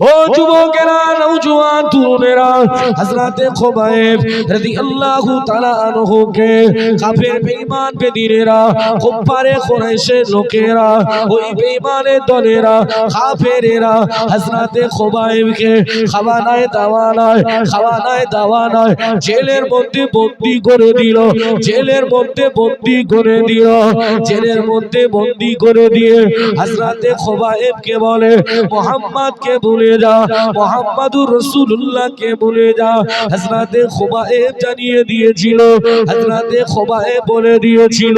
ও যুবকেরা, নওজোয়ান তরুণেরা, হযরতে খুবাইব রাদিয়াল্লাহু তাআলা আনহুকে কাফের বেঈমান বেদিনেরা, কুফারে কুরাইশের লোকেরা, ওই বেঈমানের দলেরা, কাফেরেরা হযরতে খুবাইবকে খাওয়ানায় দাওয়ানায় জেলের মধ্যে বন্দী করে দিল, জেলের মধ্যে বন্দী করে দিল, জেলের মধ্যে বন্দী করে দিয়ে হযরতে খুবাইবকে বলে, মুহাম্মদকে ভুলে যা, মুহাম্মাদুর রাসূলুল্লাহকে ভুলে যা। হযরতে খুবাইব জানিয়ে দিয়েছিল, হযরতে খুবাইব বলে দিয়েছিল,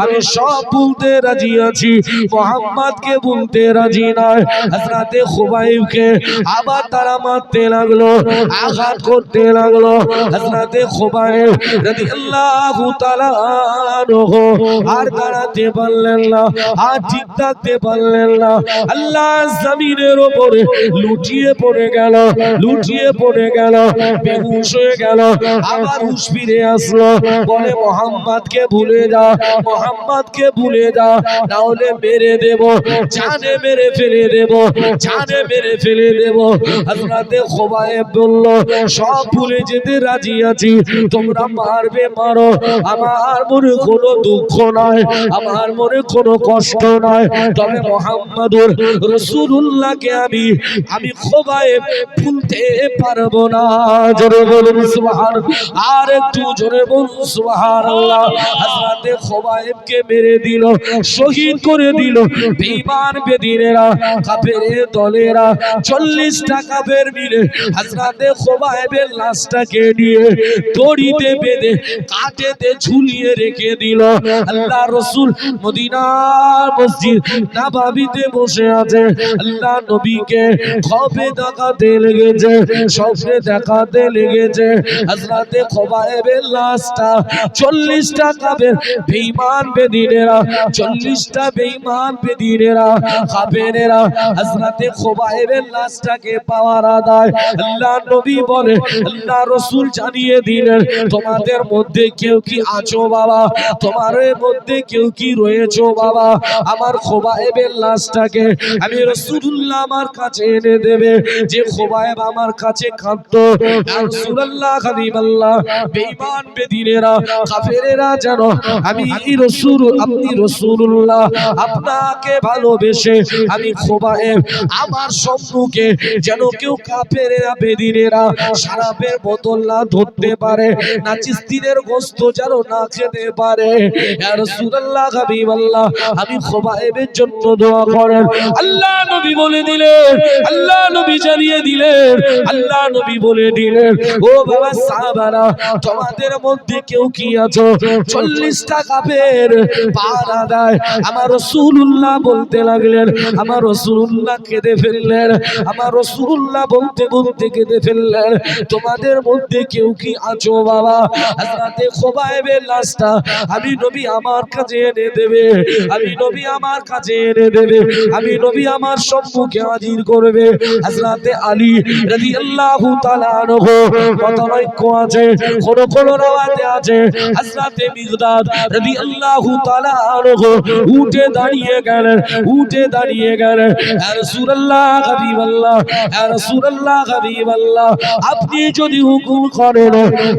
আমি সব ভুলতে রাজি আছি, মুহাম্মদকে ভুলতে রাজি নয়। হযরতে খুবাইবকে আবার তারা মারতে লাগলো, আঘাত করতে লাগলো। হযরতে খুবাইব রাদিয়াল্লাহু তাআলা আনহু আর দাঁড়াতে পারলেন না, আর ঠিক থাকতে পারলেন না। আল্লাহ জমিনের উপরে লুটিয়ে পড়ে গেল, লুটিয়ে পড়ে গেল, বেহুশ হয়ে গেল। আবার হুঁশ ফিরে আসলো, বলে মুহাম্মদকে ভুলে যা, মুহাম্মদকে ভুলে যা, না হলে মেরে দেব, জানে মেরে ফেলে দেব, জানে মেরে ফেলে দেব। হযরতে খুবাইব বলল, সব ভুলে যেতে রাজি আছি, তোমরা মারবে মারো, আমার মনে কোনো দুঃখ নয়, আমার মনে কোনো কষ্ট নয়, তবে মুহাম্মাদুর রাসূলুল্লাহকে আমি খুবাইব ভুলতে পারবো না। জোরে বলুন সুবহানাল্লাহ, আর একটু জোরে বলুন সুবহানাল্লাহ। হযরতে খুবাইবকে মেরে দিল, শহীদ করে দিল বেঈমান বেদিনেরা, কাফেরের দলেরা। 40টা কাফের মিলে হযরতে খুবাইবের লাশটাকে নিয়ে দড়িতে বেঁধে কাঠেতে ঝুলিয়ে রেখে দিল। আল্লাহ রাসূল মদিনার মসজিদ নববীতে বসে আছে, আল্লাহ নবীকে খবে দেখাতে লেগেছে, স্বপ্নে দেখাতে লেগেছে। হযরতে খুবাইবের লাশটা 40টা কাফের বেঈমান বেদিনেরা, 40টা বেঈমান বেদিনেরা, কাফেরেরা হযরতে খুবাইবের লাশটাকে পাওয়ার আদায় আল্লাহ নবী বলে, আল্লাহ রাসূল জানিয়ে দিলেন, তোমাদের মধ্যে কেউ কি আছো বাবা, তোমার মধ্যে কেউ কি রয়েছো বাবা, আমার খুবাইবের লাশটাকে আমি রাসূলুল্লাহ আমার কাছে এনে দেবে। যে খুবাইব আমার কাছে কাঁদতো, ইয়া রাসূলুল্লাহ হাবিবাল্লাহ, বেঈমান বেদিনেরা, কাফেরেরা জানো আমি রাসূল, আপনি রাসূলুল্লাহ, আপনাকে ভালোবেসে আমি খুবাইব আমার সম্মুখে যেন কেউ কাফেরেরা বেদিনেরা শরাবের বোতল না ধরতে পারে, না চিস্তিনের গোশত যেন না খেতে পারে। ইয়া রাসূলুল্লাহ হাবিবাল্লাহ, আমি খুবাইবের জন্য দোয়া করেন। আল্লাহ নবী বলে দিলেন, আল্লাহ নবী জানিয়ে দিলেন, আল্লাহ নবী বলে দিলেন, ও বাবা সাহাবারা, তোমাদের মধ্যে কেউ কি আছো 40টা কাফের পাহারা দেয়। আমার রাসূলুল্লাহ বলতে লাগলেন, আমার রাসূলুল্লাহ কেঁদে ফেললেন, আমার রাসূলুল্লাহ বলতে বলতে কেঁদে ফেললেন, তোমাদের মধ্যে কেউ কি আছো বাবা, হযরতে খুবাইবের লাশটা আমি নবী আমার কাছে এনে দেবে, আমি নবী আমার কাছে এনে দেবে, আমি নবী আমার সম্মুখে হাজির করবে। হযরতে আলী রাদিয়াল্লাহু তাআলা আনহু মতানৈক্য আছে, কোন কোন রাওয়াতে আছে হযরতে মিকদাদ রাদিয়াল্লাহু তাআলা আনহু উঠে দাঁড়িয়ে গেলেন, উঠে দাঁড়িয়ে গেলেন, ইয়া রাসূলুল্লাহ হাবিবাল্লাহ, ইয়া রাসূলুল্লাহ হাবিবাল্লাহ, আপনি যদি হুকুম করেন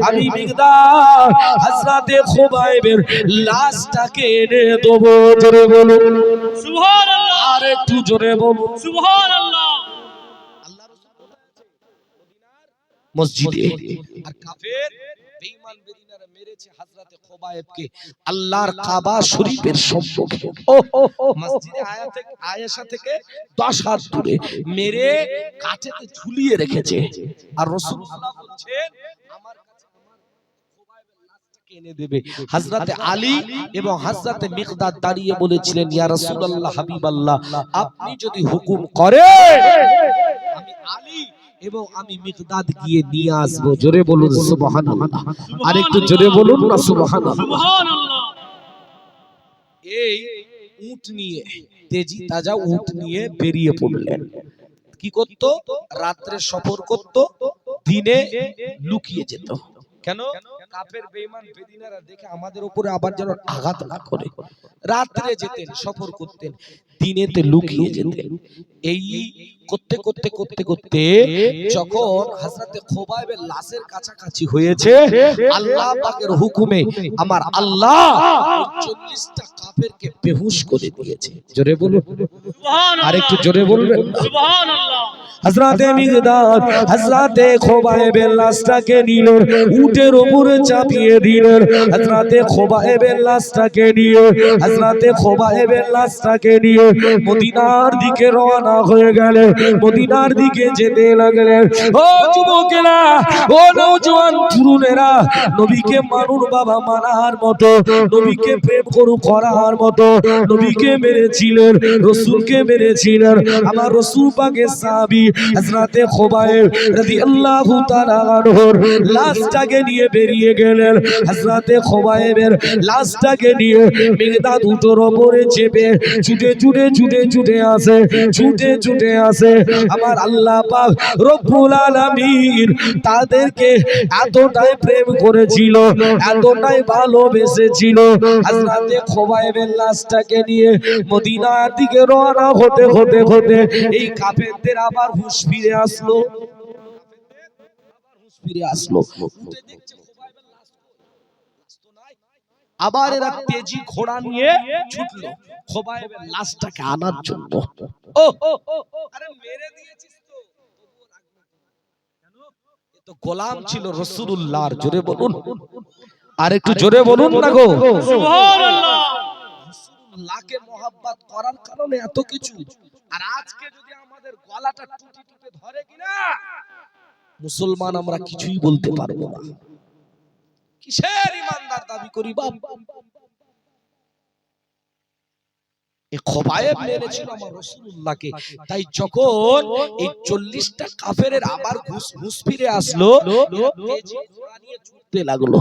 আমি মিকদাদ হযরতে খুবাইবের লাশটাকে এনে দেব। জোরে বলুন সুবহানাল্লাহ, আর একটু জোরে বলুন সুবহানাল্লাহ। আল্লাহ রাসূল মদিনার মসজিদে, আর কাফের বেঈমান বেদিনারা মেরেছে হযরতে খুবাইবকে আল্লাহর কাবা শরীফের সম্মুখে, মসজিদে আয়েশা থেকে 10 হাত দূরে মেরে কাঠেতে ঝুলিয়ে রেখেছে। আর রাসূলুল্লাহ বলছেন আমার কাছে আমার খুবাইবের লাশটাকে এনে দেবে। হযরতে আলী এবং হযরতে মিকদাদ দাঁড়িয়ে বলেছিলেন, ইয়া রাসূলুল্লাহ হাবিবাল্লাহ, আপনি যদি হুকুম করেন আমি আলী এবং আমি মিকদাদ গিয়ে নিয়ে আসবো। জোরে বলুন সুবহানাল্লাহ, আর একটু জোরে বলুন না সুবহানাল্লাহ। এই উট নিয়ে, তেজি তাজা উট নিয়ে বেরিয়ে পড়লেন। কি করত? রাত্রে সফর করত, দিনে লুকিয়ে যেত। কেন? কাফের বেঈমান বেদিনারা দেখে আমাদের উপরে আবার যেন আঘাত না করে। রাত্রে যেতেন, সফর করতেন, দিনেতে লুকিয়ে যেতেন। এই করতে করতে করতে করতে যখন হযরতে খোবাইবের লাশের কাছাকাছি হয়েছে, আল্লাহ পাকের হুকুমে আমার আল্লাহ 40টা কাফেরকে বেহুশ করে দিয়েছে। জোরে বলুন সুবহানাল্লাহ, আর একটু জোরে বলবেন সুবহানাল্লাহ। হযরতে মিগদাদ হযরতে খোবাইবের লাশটাকে নিলেন, উটের উপরে চাপিয়ে দিলেন। হযরতে খোবাইবের লাশটাকে নিয়ে হযরতে খোবাইবের লাশটাকে নিয়ে মদিনার দিকে রওনা হয়ে গেলেন। মদিনার দিকে যেতে লাগলেন। ও যুবকেরা, ও নওজোয়ান তরুণেরা, নবীকে মানুন বাবা মানার মতো, নবীকে প্রেম করু করার মতো, নবীকে মেরেছিলেন, রাসূলকে মেরেছিলেন আমার রাসূল পাকের সাহাবী হযরতে খোবাইব রাদিয়াল্লাহু তাআলা আনহুর লাশটাকে নিয়ে বেরিয়ে গেলেন। হযরতে খোবাইবের লাশটাকে নিয়ে মিগদাদ উটের উপরে চেপে ছুটে ছুটে ছুটে ছুটে আসে, ছুটে ছুটে আসে। আমার আল্লাহ পাক রব্বুল আলামিন তাদেরকে এতটাই প্রেম করেছিল, এতটাই ভালোবেসেছিল, হযরতে খোবাইবের লাশটাকে নিয়ে মদিনার দিকে রওনা হতে হতে হতে এই কাফেরদের আবার হুঁশ ফিরে আসলো, ফিরে আসলো। উঠে দেখছে খোবাইবের লাশ তো নাই, আবার এরা তেজি ঘোড়া নিয়ে ছুটলো খোবাইবের লাশটাকে আনার জন্য। ও আরে মেরে দিয়েছিস তো, তবুও রাখবে কেন? এ তো গোলাম ছিল রাসূলুল্লাহর। জোরে বলুন, আর একটু জোরে বলুন না গো সুবহানাল্লাহ। রাসূলুল্লাহকে মহব্বত করার কারণে এত কিছু। আর আজকে যদি আমাদের গলাটা টুটি টুটে ধরে কিনা মুসলমান আমরা কিছুই বলতে পারবো না। কিসের ইমানদার দাবি করি বাপ? এই খোবাইব মেরেছিল আমার রাসূলুল্লাহকে। তাই যখন এই 40টা কাফেরের আবার হুঁশ ফিরে আসলো, তেজি ঘোড়া নিয়ে ছুটতে লাগলো।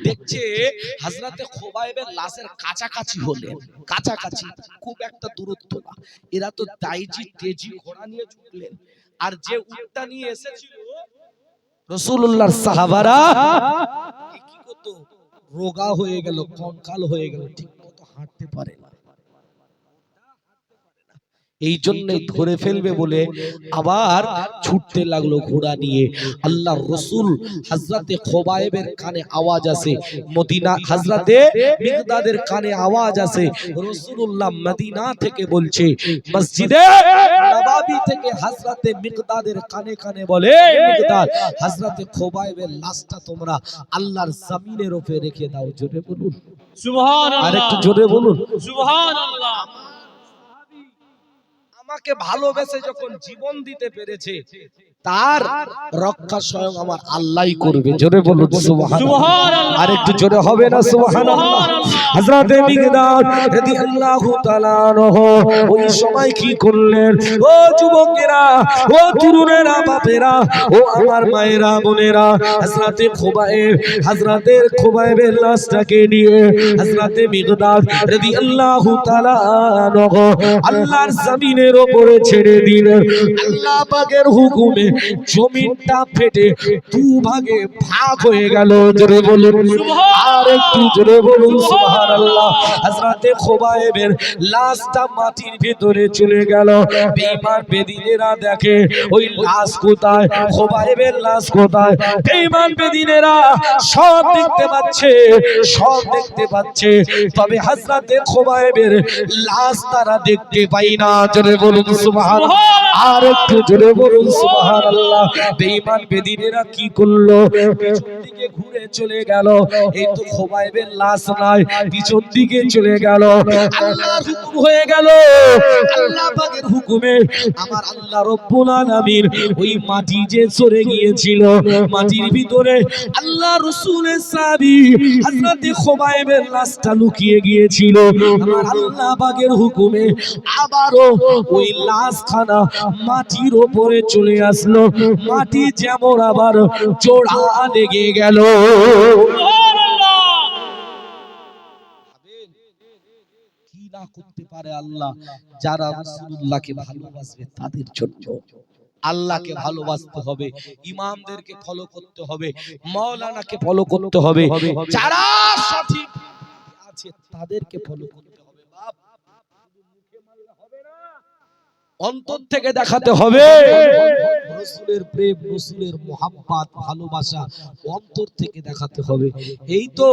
দেখছে হযরতে খোবাইবের লাশের কাছাকাছি হলেন, কাছাকাছি, খুব একটা দূরত্ব না। এরা তো তেজি ঘোড়া নিয়ে ছুটলেন। আর যে উটটা নিয়ে এসেছিল রাসূলুল্লাহর সাহাবারা কি করত? রোগা হয়ে গেল, কঙ্কাল হয়ে গেল, ঠিক মতো হাঁটতে পারে না। এই জন্যই ধরে ফেলবে বলে আবার ছুটতে লাগলো ঘোড়া নিয়ে। আল্লাহর রাসূল হযরতে খোবাইবের কানে আওয়াজ আসে, মদিনা হযরতে মিগদাদের কানে আওয়াজ আসে, রাসূলুল্লাহ মদিনা থেকে বলছে, মসজিদে নববী থেকে হযরতে মিগদাদের কানে কানে বলে, মিগদাদ হযরতে খোবাইবের লাশটা তোমরা আল্লাহর জমিনের উপরে রেখে দাও। জোরে বলুন সুবহানাল্লাহ, আর একটু জোরে বলুন সুবহানাল্লাহ। আমাকে ভালোবেসে যখন জীবন দিতে পেরেছে, তার রক্ষা স্বয়ং আমার আল্লাহই করবে। জোরে বলুন সুবহানাল্লাহ, আর একটু জোরে হবে না সুবহানাল্লাহ। হযরতে মিগদাদ রাদিয়াল্লাহু তাআলা আনহু ওই সময় কি করলেন? ও যুবকেরা, ও তরুণেরা, বাপেরা, ও আমার মায়েরা, বোনেরা, হযরতে খোবাইবের লাশটাকে নিয়ে হযরতে মিগদাদ রাদিয়াল্লাহু তাআলা আনহু আল্লাহর জমিনের উপরে ছেড়ে দিলেন। আল্লাহ পাকের হুকুমে জমিনটা ফেটে দুভাগে ভাগ হয়ে গেল। জোরে বলুন আর একটু জোরে বলুন সুবহানাল্লাহ। হযরতে খোবাইবের লাশটা মাটির ভিতরে চলে গেল। বেঈমান বেদিনেরা দেখে ওই লাশ কোথায়, খোবাইবের লাশ কোথায়। বেঈমান বেদিনেরা সব দেখতে পাচ্ছে, সব দেখতে পাচ্ছে, তবে হযরতে খোবাইবের লাশ তারা দেখতে পায় না। জোরে বলুন সুবহানাল্লাহ, আর একটু জোরে বলুন সুবহানাল্লাহ। বেঈমান বেদিনেরা কি করলো? পিছন দিকে ঘুরে চলে গেল। এই তো খোবাইবের লাশ নাই, পিছন দিকে চলে গেল। আল্লাহর হুকুম হয়ে গেল, আল্লাহ পাকের হুকুমে আমার আল্লাহ রব্বুল আলামিন ওই মাটি যে সরে গিয়েছিল, মাটির ভিতরে আল্লাহ রাসূলের সাহাবী হযরতে খোবাইবের লাশটা লুকিয়ে গিয়েছিল। আমার আল্লাহ পাকের হুকুমে আবারও ওই লাশখানা মাটির উপরে চলে আসলো। মাটি যেমন আবার জোড়া লেগে গেল। কি না করতে পারে আল্লাহ যারা রাসূলুল্লাহকে ভালোবাসবে তাদের জন্য। আল্লাহকে ভালোবাসতে হবে, ইমামদেরকে ফলো করতে হবে, মাওলানাকে ফলো করতে হবে, যারা সঠিক আছে তাদেরকে ফলো করতে হবে। বাপ শুধু মুখে মানলে হবে না, অন্তর থেকে দেখাতে হবে। রাসূলের প্রেম, রাসূলের মোহাব্বত, ভালোবাসা অন্তর থেকে দেখাতে হবে। এই তো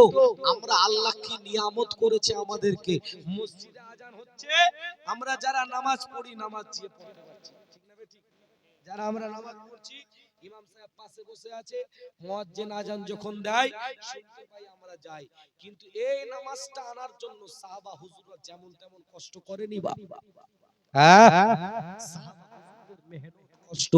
আমরা আল্লাহ কি নিয়ামত করেছে আমাদেরকে। মসজিদে আজান হচ্ছে, আমরা যারা নামাজ পড়ি নামাজ যে পড়তে পারছি, ঠিক না ঠিক? যারা আমরা নামাজ পড়ছি, ইমাম সাহেব পাশে বসে আছে, মুয়াজ্জিন আজান যখন দেয় শুনতে পাই, আমরা যাই। কিন্তু এই নামাজটা আনার জন্য সাহাবা হুজুররা যেমন তেমন কষ্ট করেনি বাবা। কষ্ট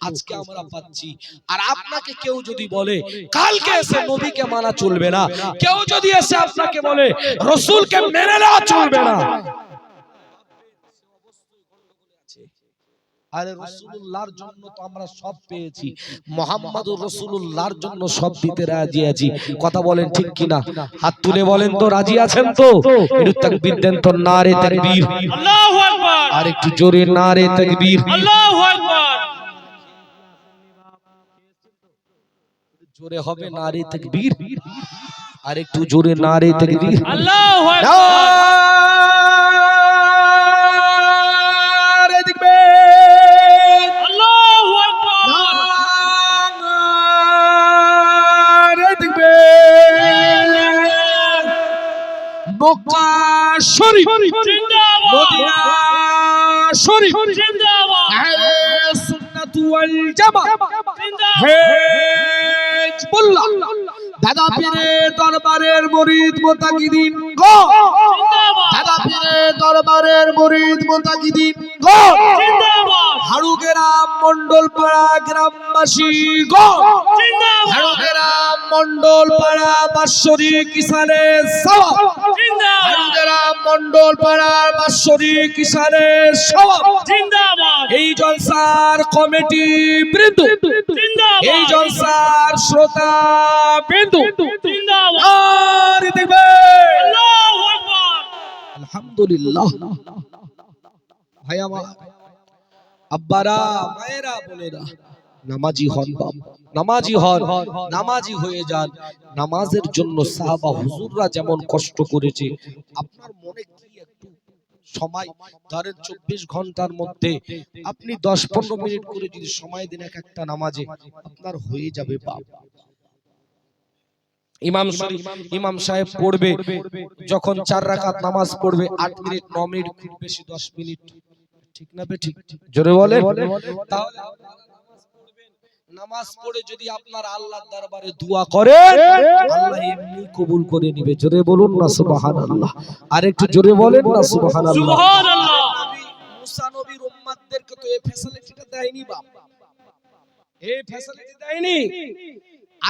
আজকে আমরা পাচ্ছি। আর আপনাকে কেউ যদি বলে কালকে এসে নবীকে মানা চলবে না, কেউ যদি এসে আপনাকে বলে রাসূলকে মেনে নেওয়া চলবে না, আরে রাসূলুল্লাহর জন্য তো আমরা সব পেয়েছি, মুহাম্মাদুর রাসূলুল্লাহর জন্য সব দিতে রাজি আছি। কথা বলেন ঠিক কিনা? হাত তুলে বলেন তো রাজি আছেন তো? একটু তাকবীর দেন তো, নারে তাকবীর, আল্লাহু আকবার। আর একটু জোরে নারে তাকবীর, আল্লাহু আকবার। জোরে হবে নারে তাকবীর, আর একটু জোরে নারে তাকবীর, আল্লাহু আকবার। মক্কা শরীফ জিন্দাবাদ, মদিনা শরীফ জিন্দাবাদ, আহলে সুন্নাত ওয়াল জামাত জিন্দাবাদ, হিজবুল্লাহ, দাদা পীরের দরবারের murid মুতাকিদিন গো জিন্দাবাদ, দাদা পীরের দরবারের murid মুতাকিদিন গো জিন্দাবাদ, হাড়ুগেরাম মণ্ডলপাড়া গ্রামবাসী গো জিন্দাবাদ, হাড়ুগেরাম মণ্ডলপাড়া বাৎসরিক কিসানের সওয়াব জিন্দাবাদ, হাড়ুগেরাম মণ্ডলপাড়া বাৎসরিক কিসানের সওয়াব জিন্দাবাদ। এই জলসার কমিটি বৃন্দ জিন্দাবাদ, এই জলসার শ্রোতা বৃন্দ জিন্দাবাদ, আর দেখবে আল্লাহু আকবার। আলহামদুলিল্লাহ। ভাই আমার, আব্বারা, মায়েরা, বোনেরা, নামাজি হন বাপ, নামাজি হন, নামাজি হয়ে যান। নামাজের জন্য সাহাবা হুজুররা যেমন কষ্ট করেছে, আপনার মনে কি একটু সময় ধরেন 24 ঘন্টার মধ্যে আপনি 10-15 মিনিট করে যদি সময় দেন এক একটা নামাজে, আপনার হয়ে যাবে বাপ। ইমাম সাহেব পড়বে যখন 4 রাকাত নামাজ পড়বে, 8 মিনিট 9 মিনিট, খুব বেশি 10 মিনিট, ঠিক না বে ঠিক? জোরে বলেন। তাহলে নামাজ পড়ে যদি আপনার আল্লাহর দরবারে দোয়া করেন, আল্লাহ এমনি কবুল করে নেবে। জোরে বলুন না সুবহানাল্লাহ। আর একটু জোরে বলেন না সুবহানাল্লাহ। সুবহানাল্লাহ। মুসা নবীর উম্মতদেরকে তো এই ফ্যাসিলিটিটা দেয়নি বাপ, এই ফ্যাসিলিটি দেয়নি।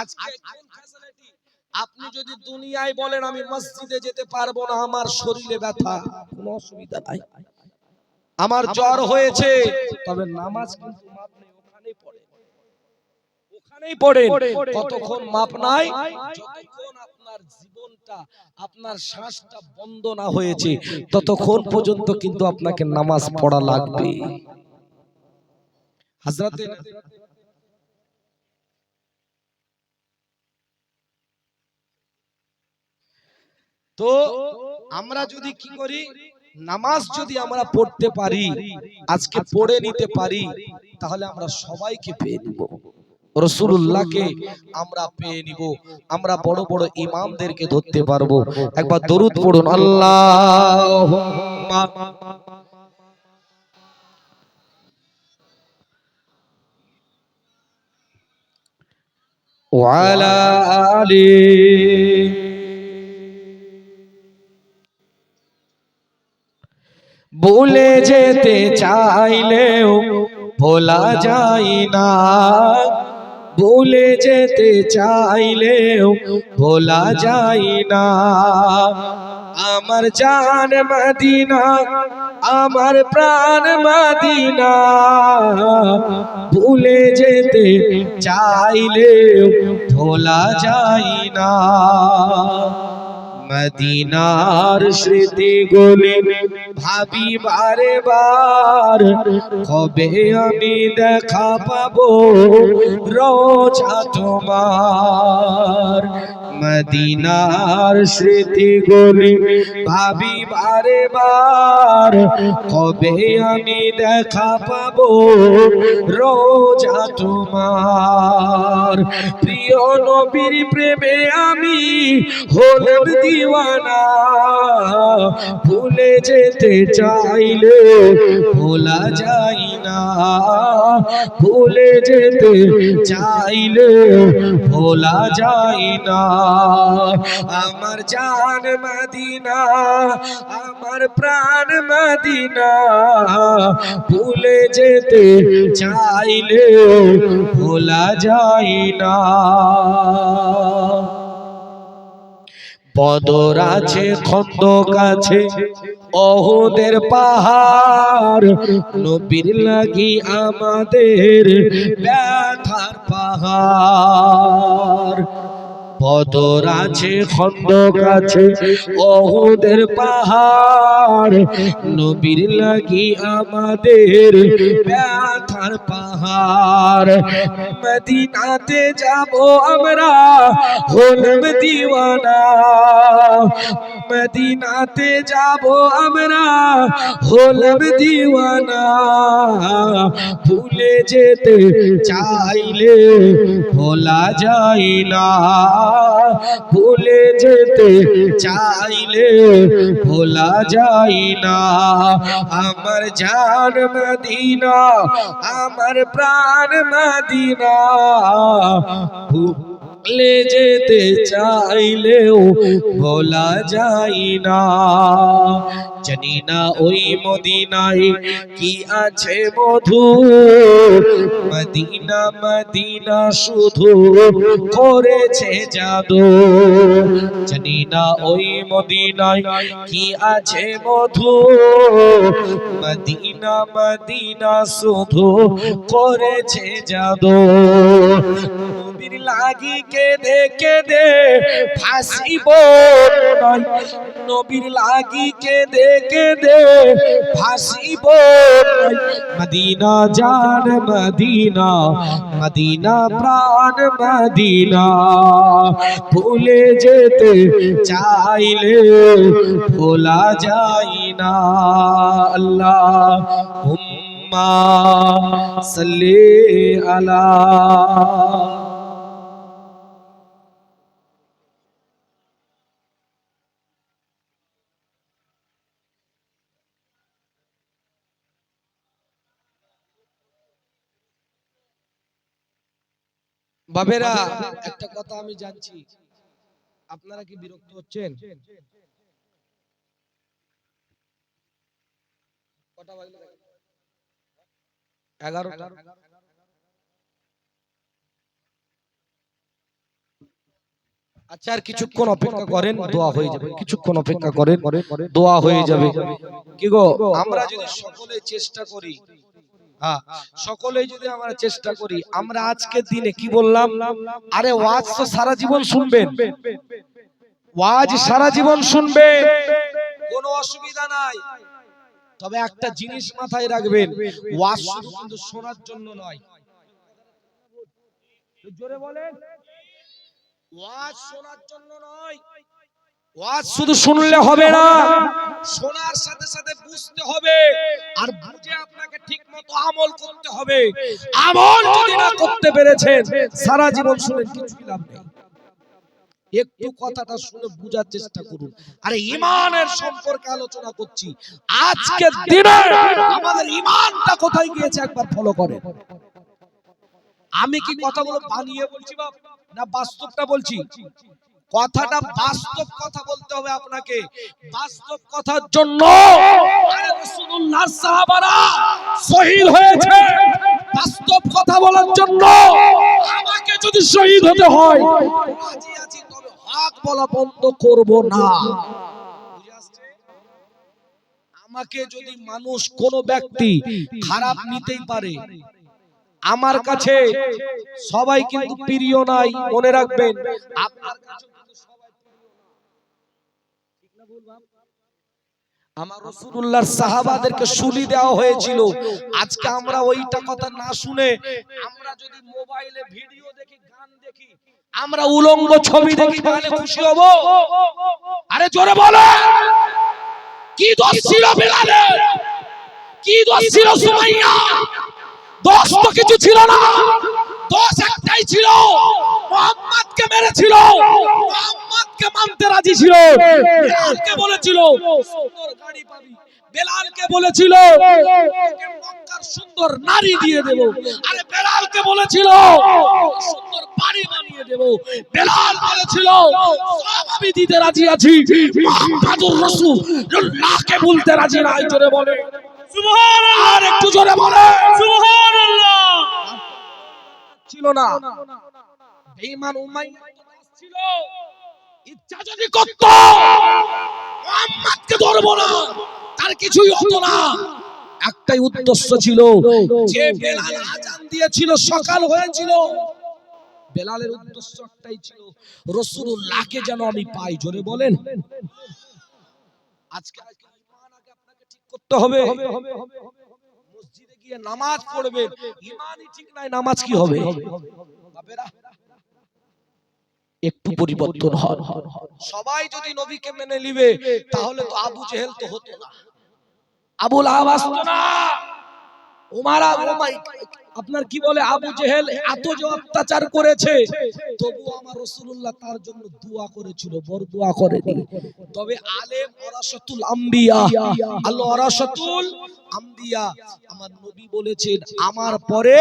আজকে কোন ফ্যাসিলিটি? আপনি যদি দুনিয়ায় বলেন আমি মসজিদে যেতে পারবো না, আমার শরীরে ব্যথা, কোনো অসুবিধা নাই, আমার জ্বর হয়েছে, তবে নামাজ কিন্তু মাপ নেই, ওখানেই পড়ে, ওখানেই পড়ে। কতক্ষণ মাপ নাই? যতক্ষণ আপনার জীবনটা, আপনার শ্বাসটা বন্ধ না হয়েছে, ততক্ষণ পর্যন্ত কিন্তু আপনাকে নামাজ পড়া লাগবে। হযরতে তো আমরা যদি কি করি, নামাজ যদি আমরা পড়তে পারি, আজকে পড়ে নিতে পারি, তাহলে আমরা সবাইকে পেয়ে নিব, রাসূলুল্লাহকে আমরা পেয়ে নিব, আমরা বড় বড় ইমামদেরকে ধরতে পারবো। একবার দরুদ পড়ুন, আল্লাহুম্মা ওয়া আলা আলি। ভুলে যেতে চাইলেও ভোলা যায় না, ভুলে যেতে চাইলেও ভোলা যায় না। আমার জান মদিনা, আমার প্রাণ মদিনা, ভুলে যেতে চাইলেও ভোলা যায় না। মদিনার স্মৃতিগুলি ভাবি বারে বার, কবে আমি দেখা পাবো রোজা তোমার। মদিনার স্মৃতিগুলি ভাবি বারে বার, কবে আমি দেখা পাবো রোজা তোমার। প্রিয় নবীর প্রেমে আমি হলাম দিওয়ানা, ভুলে যেতে চাইলে ভোলা যায় না, ভুলে যেতে চাইলে ভোলা যায় না। আমার জান মদিনা, আমার প্রাণ মদিনা, ভুলে যেতে চাইলে ভোলা যায় না। বদর আছে, খন্দক আছে, ওহুদের পাহাড়, নবীর লাগি আমাদের ব্যথার পাহাড়। বদর আছে, খন্দক আছে, ওহুদের পাহাড়, নবীর লাগি আমাদের ব্যথার পাহাড়। মদিনাতে যাব আমরা হলাম দিওয়ানা, মদিনাতে যাব আমরা হলাম দিওয়ানা, ভুলে যেতে চাইলে ভোলা যায় না, ভুলে যেতে চাইলে ভোলা যায় না। আমার জান মদিনা, আমার প্রাণ মদিনা, ভুলে যেতে চাইলেও ভোলা যায় না। জানি না ওই মদিনায় কি আছে মধু, মদিনা মদিনা শুধু করেছে জাদু। জানি না ওই মদিনায় কি আছে মধু, মদিনা মদিনা শুধু করেছে জাদু। নবীর লাগি কেঁদে কেঁদে ভাসিব নয়, নবীর লাগি কেঁদে কেঁদে ভাসিব নয়। মদিনা জান মদিনা, মদিনা প্রাণ মদিনা, ভুলে যেতে চাইলে ভোলা যায় না। আল্লাহুম্মা সাল্লি আলা। বাবেরা, একটা কথা আমি জানছি, আপনারা কি বিরক্ত হচ্ছেন? কটা বাজলো? 11টা। আচ্ছা, আর কিছুক্ষণ অপেক্ষা করেন, দোয়া হয়ে যাবে। কিছুক্ষণ অপেক্ষা করেন, দোয়া হয়ে যাবে। কি গো, আমরা যদি সকলে চেষ্টা করি, সকলেই যদি আমরা চেষ্টা করি, আমরা আজকের দিনে কি বললাম, আরে ওয়াজ তো সারা জীবন শুনবেন, ওয়াজ সারা জীবন শুনবেন, কোনো অসুবিধা নাই। তবে একটা জিনিস মাথায় রাখবেন, ওয়াজ শুধু কিন্তু শোনার জন্য নয়। জোরে বলেন, ওয়াজ শোনার জন্য নয়। ওয়াজ শুধু শুনলে হবে না, শোনার সাথে সাথে বুঝতে হবে, আর বুঝে আপনাকে ঠিকমতো আমল করতে হবে। আমল যদি না করতে পেরেছেন, সারা জীবন শুনে কিছুই লাভ নেই। একটু কথাটা শুনে বুঝার চেষ্টা করুন। আরে ঈমানের সম্পর্কে আলোচনা করছি, আজকের দিনে আমাদের ঈমানটা কোথায় গিয়েছে একবার ফলো করেন। আমি কি কথাগুলো বানিয়ে বলছি বাপ, না বাস্তবটা বলছি? কথাটা বাস্তব কথা বলতে হবে আপনাকে। বাস্তব কথার জন্য রাসূলুল্লাহ সাহাবারা শহীদ হয়েছে, বাস্তব কথা বলার জন্য আমাকে যদি শহীদ হতে হয়, রাজি আছি, তবে হক বলা বন্ধ করব না। আমাকে যদি মানুষ, কোন ব্যক্তি খারাপ নিতেই পারে, আমার কাছে সবাই কিন্তু প্রিয় নাই, মনে রাখবেন। আপনার কাছে আমার রাসূলুল্লাহর সাহাবাদেরকে শুলি দেওয়া হয়েছিল। আজকে আমরা ওইটা কথা না শুনে আমরা যদি মোবাইলে ভিডিও দেখি, গান দেখি, আমরা উলঙ্গ ছবি দেখি, তাহলে খুশি হব? আরে জোরে বলো, কি দোষ ছিল বেলালের? কি দোষ ছিল সুমাইয়া? দোষ তো কিছু ছিল না, দোষ একটাই ছিল, মুহাম্মদকে মেরেছিল, মুহাম্মদকে মানতে রাজি ছিল। বেলালকে বলেছিল সুন্দর গাড়ি পাবি, বেলালকে বলেছিল তোকে মক্কার সুন্দর নারী দিয়ে দেব, আরে বেলালকে বলেছিল সুন্দর বাড়ি বানিয়ে দেব, বেলাল বলেছিল সব আমি দিতে রাজি আছি, মুহাম্মাদুর রাসূলুল্লাহকে বলতে রাজি নাই। জোরে বলে সুবহানাল্লাহ, আর একটু জোরে বলে সুবহানাল্লাহ। ছিল না বেঈমান উমাইয়া ছিল, ইচ্ছা যদি করত মুহাম্মদকে ধরব না, তার কিছুই হতো না। একটাই উদ্দেশ্য ছিল, যে বেলাল আযান দিয়েছিল সকাল হয়েছিল, বেলালের উদ্দেশ্য একটাই ছিল, রাসূলুল্লাহকে যেন আমি পাই। জোরে বলেন। আজকে ঈমান আগে আপনাকে ঠিক করতে হবে। মসজিদে গিয়ে নামাজ পড়বেন, ঈমানই ঠিক নাই, নামাজ কি হবে? বাবেরা একটু পরিবর্তন হয়। সবাই যদি নবীকে মেনে নিবে, তাহলে তো আবু জেহেল তো হতো না, আবু লাহাব আসতো না, উমার আপনার কি বলে আবু জেহেল এত যে অত্যাচার করেছে, তবু আমার রাসূলুল্লাহ তার জন্য দোয়া করেছিল, বড় দোয়া করেনি। তবে আলেম ওয়ারাসাতুল আম্বিয়া, আল্লাহ ওয়ারাসাতুল আম্বিয়া, আমার নবী বলেছেন আমার পরে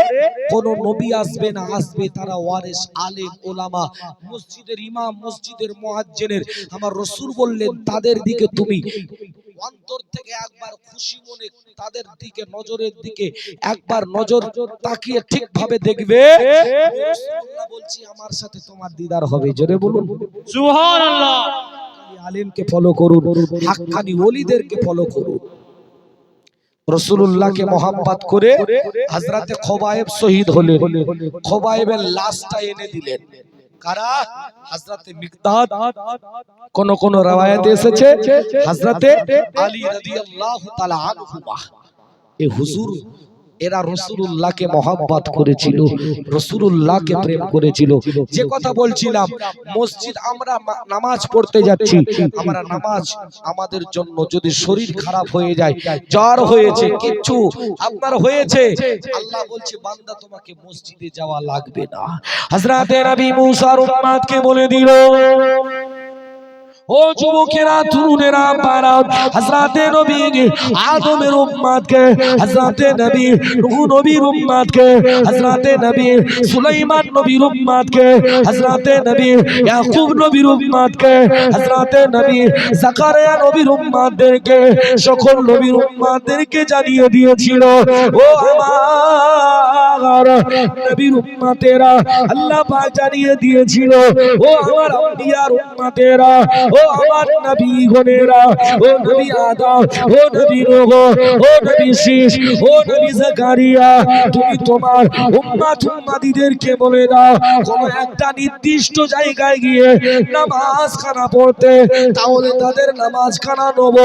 কোন নবী আসবে না, আসবে তারা ওয়ারিস আলেম ওলামা, মসজিদের ইমাম, মসজিদের মুয়াজ্জিনের। আমার রাসূল বললেন তাদের দিকে তুমি অন্তর থেকে একবার খুশি মনে তাদের দিকে, নজরের দিকে একবার নজর তাকিয়ে ঠিকভাবে দেখবে, রাসূলুল্লাহ বলছি আমার সাথে তোমার দিদার হবে। জোরে বলুন সুবহানাল্লাহ। আলেমকে ফলো করুন, হাক্কানি ওলিদেরকে ফলো করুন। রাসূলুল্লাহকে মহব্বত করে হযরতে খোবাইব শহীদ হলেন, খোবাইবের লাশটা এনে দিলেন কারা? হযরতে মিকদাদ, কোন কোন রওয়ায়াতে এসেছে হযরতে আলী রাদিয়াল্লাহু তাআলা আনহুমা। এই হুজুর এরা রাসূলুল্লাহকে মহব্বত করেছিল, রাসূলুল্লাহকে প্রেম করেছিল। যে কথা বলছিলাম, মসজিদ আমরা নামাজ পড়তে যাচ্ছি, আমরা নামাজ আমাদের জন্য যদি শরীর খারাপ হয়ে যায়, জ্বর হয়েছে, কিছু আপনার হয়েছে, আল্লাহ বলছে বান্দা তোমাকে মসজিদে যাওয়া লাগবে না। হযরতে নবী মুসার উম্মতকে বলে দিল, ও যুবকেরা, তরুণেরা, পারা, হযরতে নবী আদমের উম্মতকে, হযরতে নবী নূহ নবীর উম্মতকে, হযরতে নবী সুলাইমান নবীর উম্মতকে, হযরতে নবী ইয়াকুব নবীর উম্মতকে, হযরতে নবী জাকারিয়া নবীর উম্মতদেরকে, সকল নবীর উম্মতদেরকে জানিয়ে দিয়েছিল, ও আমার নবীর উম্মতেরা, আল্লাহ পাক জানিয়ে দিয়েছিল, ও আমার আম্বিয়ার উম্মতেরা, ও আমার নবী গণেরা, ও নবী আদম, ও নবী নূহ, ও নবী শীষ, ও নবী জাকারিয়া, তুমি তোমার উম্মতদেরকে বলে দাও, কোন একটা নির্দিষ্ট জায়গায় গিয়ে নামাজ খানা পড়তে, তাহলে তাদের নামাজ খানা নেব,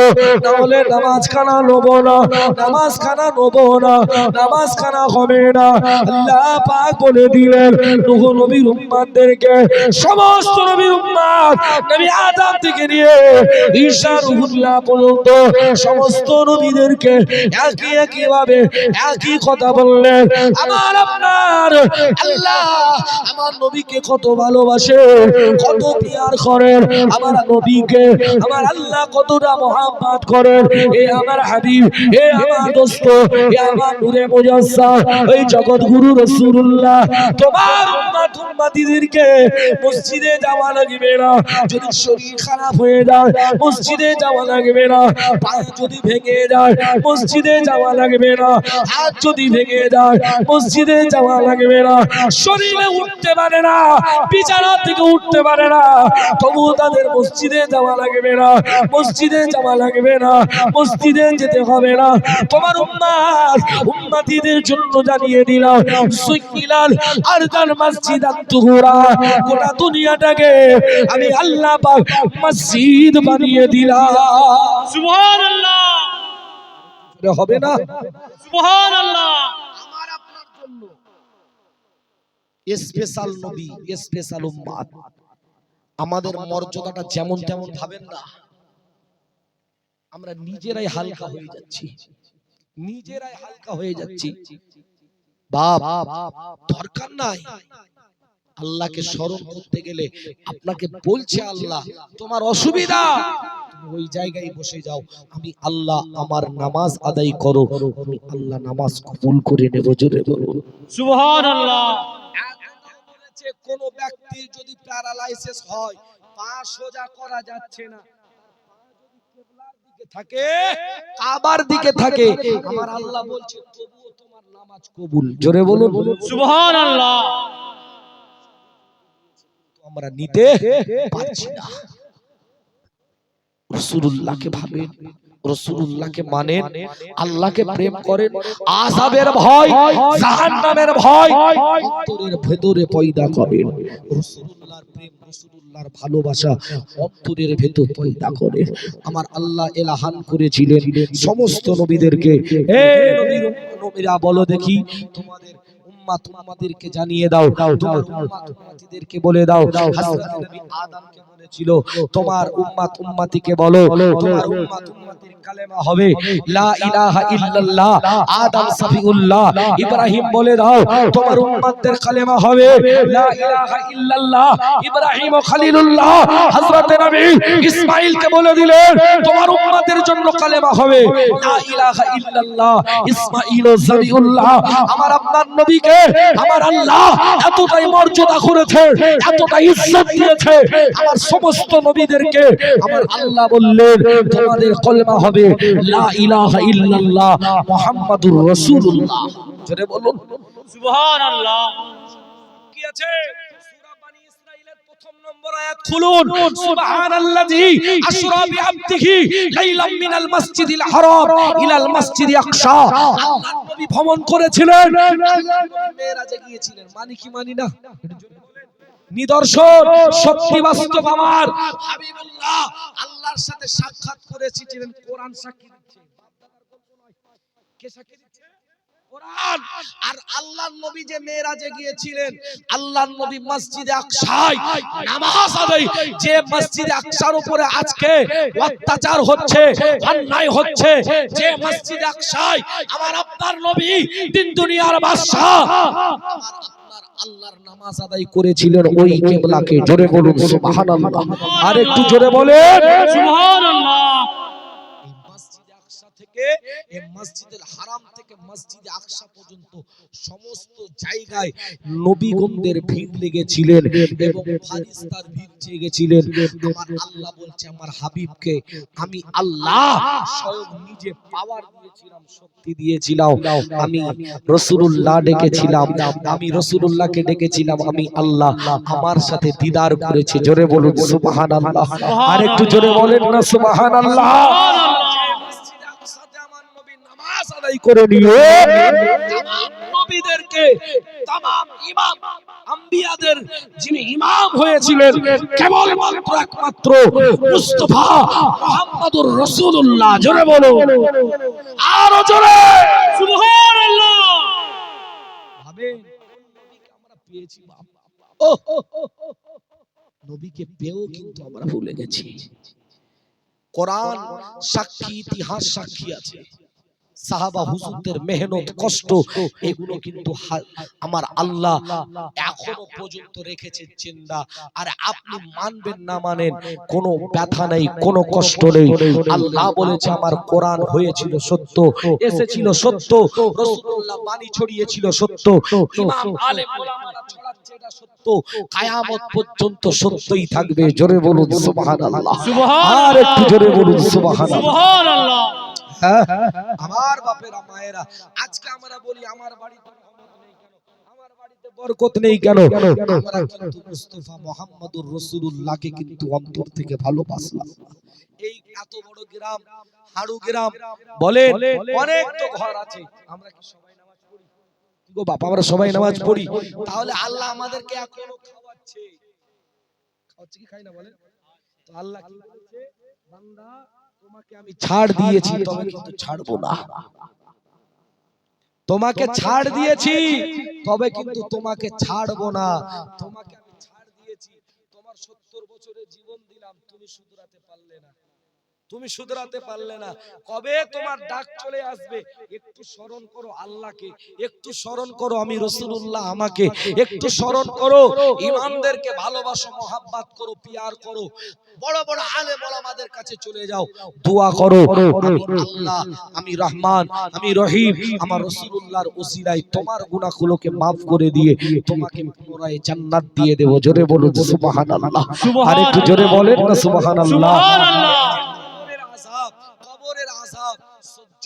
তাহলে নামাজ খানা নেব না, নামাজ খানা নেব না, নামাজ খানা হবে না। আল্লাহ পাক বলে দিলেন নূহ নবীর উম্মতদেরকে, সমস্ত নবীর উম্মত, নবী আদম থেকে নিয়ে ঈসা রূহুল্লাহ পর্যন্ত সমস্ত নবীদেরকে একই একই ভাবে একই কথা বললেন, আমার আপনার আল্লাহ আমার নবীকে কত ভালোবাসে, কত প্যার করেন, আমার নবীকে আমার আল্লাহ কতটা মহব্বত করেন। এ আমার হাবিব, এ আমার দোস্ত, এ আমার নূরে মুজাসসাম, এই জগৎগুরু রাসূলুল্লাহ, তোমার উম্মত উম্মতিদেরকে মসজিদে যাওয়া লাগবে না, যদি শরীর খারাপ হয়ে যায় মসজিদে যাওয়া লাগবে না, পায়ে যদি ভেঙে যায় মসজিদে যাওয়া লাগবে না, হাত যদি ভেঙে যায় মসজিদে যাওয়া লাগবে না, শরীরে উঠতে পারে না, বিছানা থেকে উঠতে পারে না, তবু তাদের মসজিদে যাওয়া লাগবে না, মসজিদে যাওয়া লাগবে না, মসজিদে যেতে হবে না। তোমার উম্মত উম্মতিদের জন্য জানিয়ে দিলাম, সুইকিলাল আরকান মসজিদাত তুহুরা, গোটা দুনিয়াটাকে আমি আল্লাহ পাক মসজিদ বানিয়ে দিলাম। সুবহানাল্লাহ, হবে না? সুবহানাল্লাহ। আমার আপনার জন্য স্পেশাল নবী, স্পেশাল উম্মাত। আমাদের মর্যাদাটা যেমন তেমন ভাবেন না, আমরা নিজেরাই হালকা হয়ে যাচ্ছি, নিজেরাই হালকা হয়ে যাচ্ছি। বাপ দরকার নাই। আল্লাহকে স্মরণ করতে গেলে আপনাকে বলছে আল্লাহ তোমার অসুবিধা, তুমি ওই জায়গায় বসে যাও, আমি আল্লাহ আমার নামাজ আদায় করো, আমি আল্লাহ নামাজ কবুল করে নেব। জোরে বলুন সুবহানাল্লাহ। বলেছে কোন ব্যক্তি যদি প্যারালাইসিস হয়, পা সোজা করা যাচ্ছে না, থাকে কাবার দিকে থাকে, আমার আল্লাহ বলছে তবুও তোমার নামাজ কবুল। জোরে বলুন সুবহানাল্লাহ। আমরা নিতে পারছি না। রাসূলুল্লাহকে ভাবেন, রাসূলুল্লাহকে মানেন, আল্লাহকে প্রেম করেন, আযাবের ভয়, জাহান্নামের ভয় অন্তরের ভেতরে পয়দা করেন। রাসূলুল্লাহর প্রেম, রাসূলুল্লাহর ভালোবাসা অন্তরের ভেতর পয়দা করে। আমার আল্লাহ এলাহান করেছিলেন সমস্ত নবীদেরকে, হে নবীরা বলো দেখি তোমাদের উম্মত উম্মতিদেরকে জানিয়ে দাও, তোমার উম্মত উম্মতিদেরকে বলে দাও। হযরত নবী আদমকে বলেছিল তোমার উম্মত উম্মতিকে বলো, তোমার উম্মত উম্মতির কালেমা হবে লা ইলাহা ইল্লাল্লাহ। আদম সফিউল্লাহ, ইব্রাহিম বলে দাও তোমার উম্মতদের কালেমা হবে লা ইলাহা ইল্লাল্লাহ। ইব্রাহিম ও খলিলুল্লাহ হযরত নবী ইসমাঈলকে বলে দিলেন তোমার উম্মতের জন্য কালেমা হবে লা ইলাহা ইল্লাল্লাহ। ইসমাঈল ও জবিউল্লাহ, আমার আপনার নবীকে আমার আল্লাহ এতটাই মর্যাদা করেছে, এতটাই ইজ্জত দিয়েছে, আমার সমস্ত নবীদেরকে আমার আল্লাহ বললেন তোমাদের কলেমা হবে লা ইলাহা ইল্লাল্লাহ মুহাম্মাদুর রাসূলুল্লাহ। জোরে বলুন সুবহানাল্লাহ। কি আছে সূরা বনী ইসরাঈলের প্রথম নম্বর আয়াত খুলুন, সুবহানাল্লাযী আসরা বিআবদিহি লাইলাম মিনাল মাসজিদিল হারাম ইলাল মাসজিদি আকসা। আল্লাহর নবী ভ্রমণ করেছিলেন, মেরাজে গিয়েছিলেন, মানি কি মানি না? নিদর্শন সত্যি বাস্তব, আমার হাবিবুল্লাহ আল্লাহর সাথে সাক্ষাৎ করেছিলেন। কোরআন সাক্ষী দিচ্ছে, কে সাক্ষী দিচ্ছে? কোরআন। আর আল্লাহর নবী যে মেরাজে গিয়েছিলেন, আল্লাহর নবী মসজিদে আকসায় নামাজ আদায়, যে মসজিদে আকসার উপরে আজকে অত্যাচার হচ্ছে, অন্যায় হচ্ছে, যে মসজিদে আকসায় আমার আপনার নবী দিন দুনিয়ার বাদশা আল্লাহর নামাজ আদায় করেছিলেন ওই কিবলাকে। জোরে বলুন সুবহানাল্লাহ। আর একটু জোরে বলেন সুবহানাল্লাহ। এই মসজিদে আকসা থেকে, এই মসজিদুল হারাম থেকে মসজিদে আকসা পর্যন্ত সমস্ত জায়গায় নবীগণদের ভিড় লেগেছিলেন এবং ফারিস্তার ভিড় জেগেছিলেন। আমার আল্লাহ বলছে আমার হাবিবকে আমি আল্লাহ স্বয়ং নিজে পাওয়ার দিয়েছিলাম, শক্তি দিয়েছিলাম, আমি রাসূলুল্লাহ ডেকেছিলাম, আমি রাসূলুল্লাহকে ডেকেছিলাম, আমি আল্লাহ আমার সাথে দিদার করেছে। জোরে বলুন সুবহানাল্লাহ। আর একটু জোরে বলেন না সুবহানাল্লাহ। নামাজ আদায় করে নিয়ে তামাম নবীদেরকে, তামাম ইমাম আম্বিয়াদের যিনি ইমাম হয়েছিলেন কেবলমাত্র একমাত্র মুস্তাফা মুহাম্মদুর রাসূলুল্লাহ। জোরে বলো আরো জোরে সুবহানাল্লাহ। ভাবেন নবীকে আমরা পেয়েছি, নবীকে পেয়েও কিন্তু আমরা ভুলে গেছি। কোরআন সাক্ষী, ইতিহাস সাক্ষী আছে, সাহাবা হুজুরদের মেহনত কষ্ট এগুলো কিন্তু আমার আল্লাহ এখনো পর্যন্ত রেখেছেন জিন্দা। আর আপনি মানবেন না মানেন, কোনো ব্যথা নেই, কোনো কষ্ট নেই। আল্লাহ বলেছে আমার কোরআন হয়েছিল সত্য, এসেছিল সত্য, রাসূলুল্লাহ বাণী ছড়িয়েছিল সত্য, ইমাম আলেম ওলামারা ছড়াচ্ছে এটা সত্য, কিয়ামত পর্যন্ত সত্যই থাকবে। জোরে বলুন সুবহানাল্লাহ। আর একটু জোরে বলুন সুবহানাল্লাহ। সুবহানাল্লাহ। আমার বাপেরা মায়েরা, আজকে আমরা বলি আমার বাড়িতে আমার বাড়িতে বরকত নেই কেন? আমরা কিন্তু মুস্তাফা মুহাম্মদুর রাসূলুল্লাহকে কিন্তু অন্তর থেকে ভালোবাসলাম। এই এত বড় গ্রাম হাড়ু গ্রাম বলেন, অনেক তো ঘর আছে, আমরা কি সবাই নামাজ পড়ি? গো বাপ আমরা সবাই নামাজ পড়ি, তাহলে আল্লাহ আমাদেরকে এখনো খাওয়াচ্ছে, খাওয়াচ্ছে কি খাই না বলেন? তো আল্লাহ কি বলেছে, বান্দা তোমাকে আমি ছাড় দিয়েছি তবে কিন্তু ছাড়বো না। তোমাকে ছাড় দিয়েছি, তবে কিন্তু তোমাকে ছাড়বো না। তোমাকে আমি ছাড় দিয়েছি, তোমার 70 বছরের জীবন দিলাম, তুমি শুধরাতে পারলে না, তুমি শুধরাতে পারলে না। কবে তোমার ডাক চলে আসবে? একটু স্মরণ করো আল্লাহকে, একটু স্মরণ করো আমি রাসূলুল্লাহ আমাকে, একটু স্মরণ করো ইমানদেরকে ভালোবাসো, মহাব্বত করো, পিয়ার করো। বড় বড় আলেম ওলামাদের কাছে চলে যাও, দোয়া করো, আমি আল্লাহ, আমি রহমান, আমি রহিম, আমার রাসূলুল্লাহর ওসিলায় তোমার গুনাহগুলোকে maaf করে দিয়ে তোমাকে পুনরায় জান্নাত দিয়ে দেব। জোরে বলুন সুবহানাল্লাহ। আর একটু জোরে বলেন না সুবহানাল্লাহ। কবরের আযাব সহ্য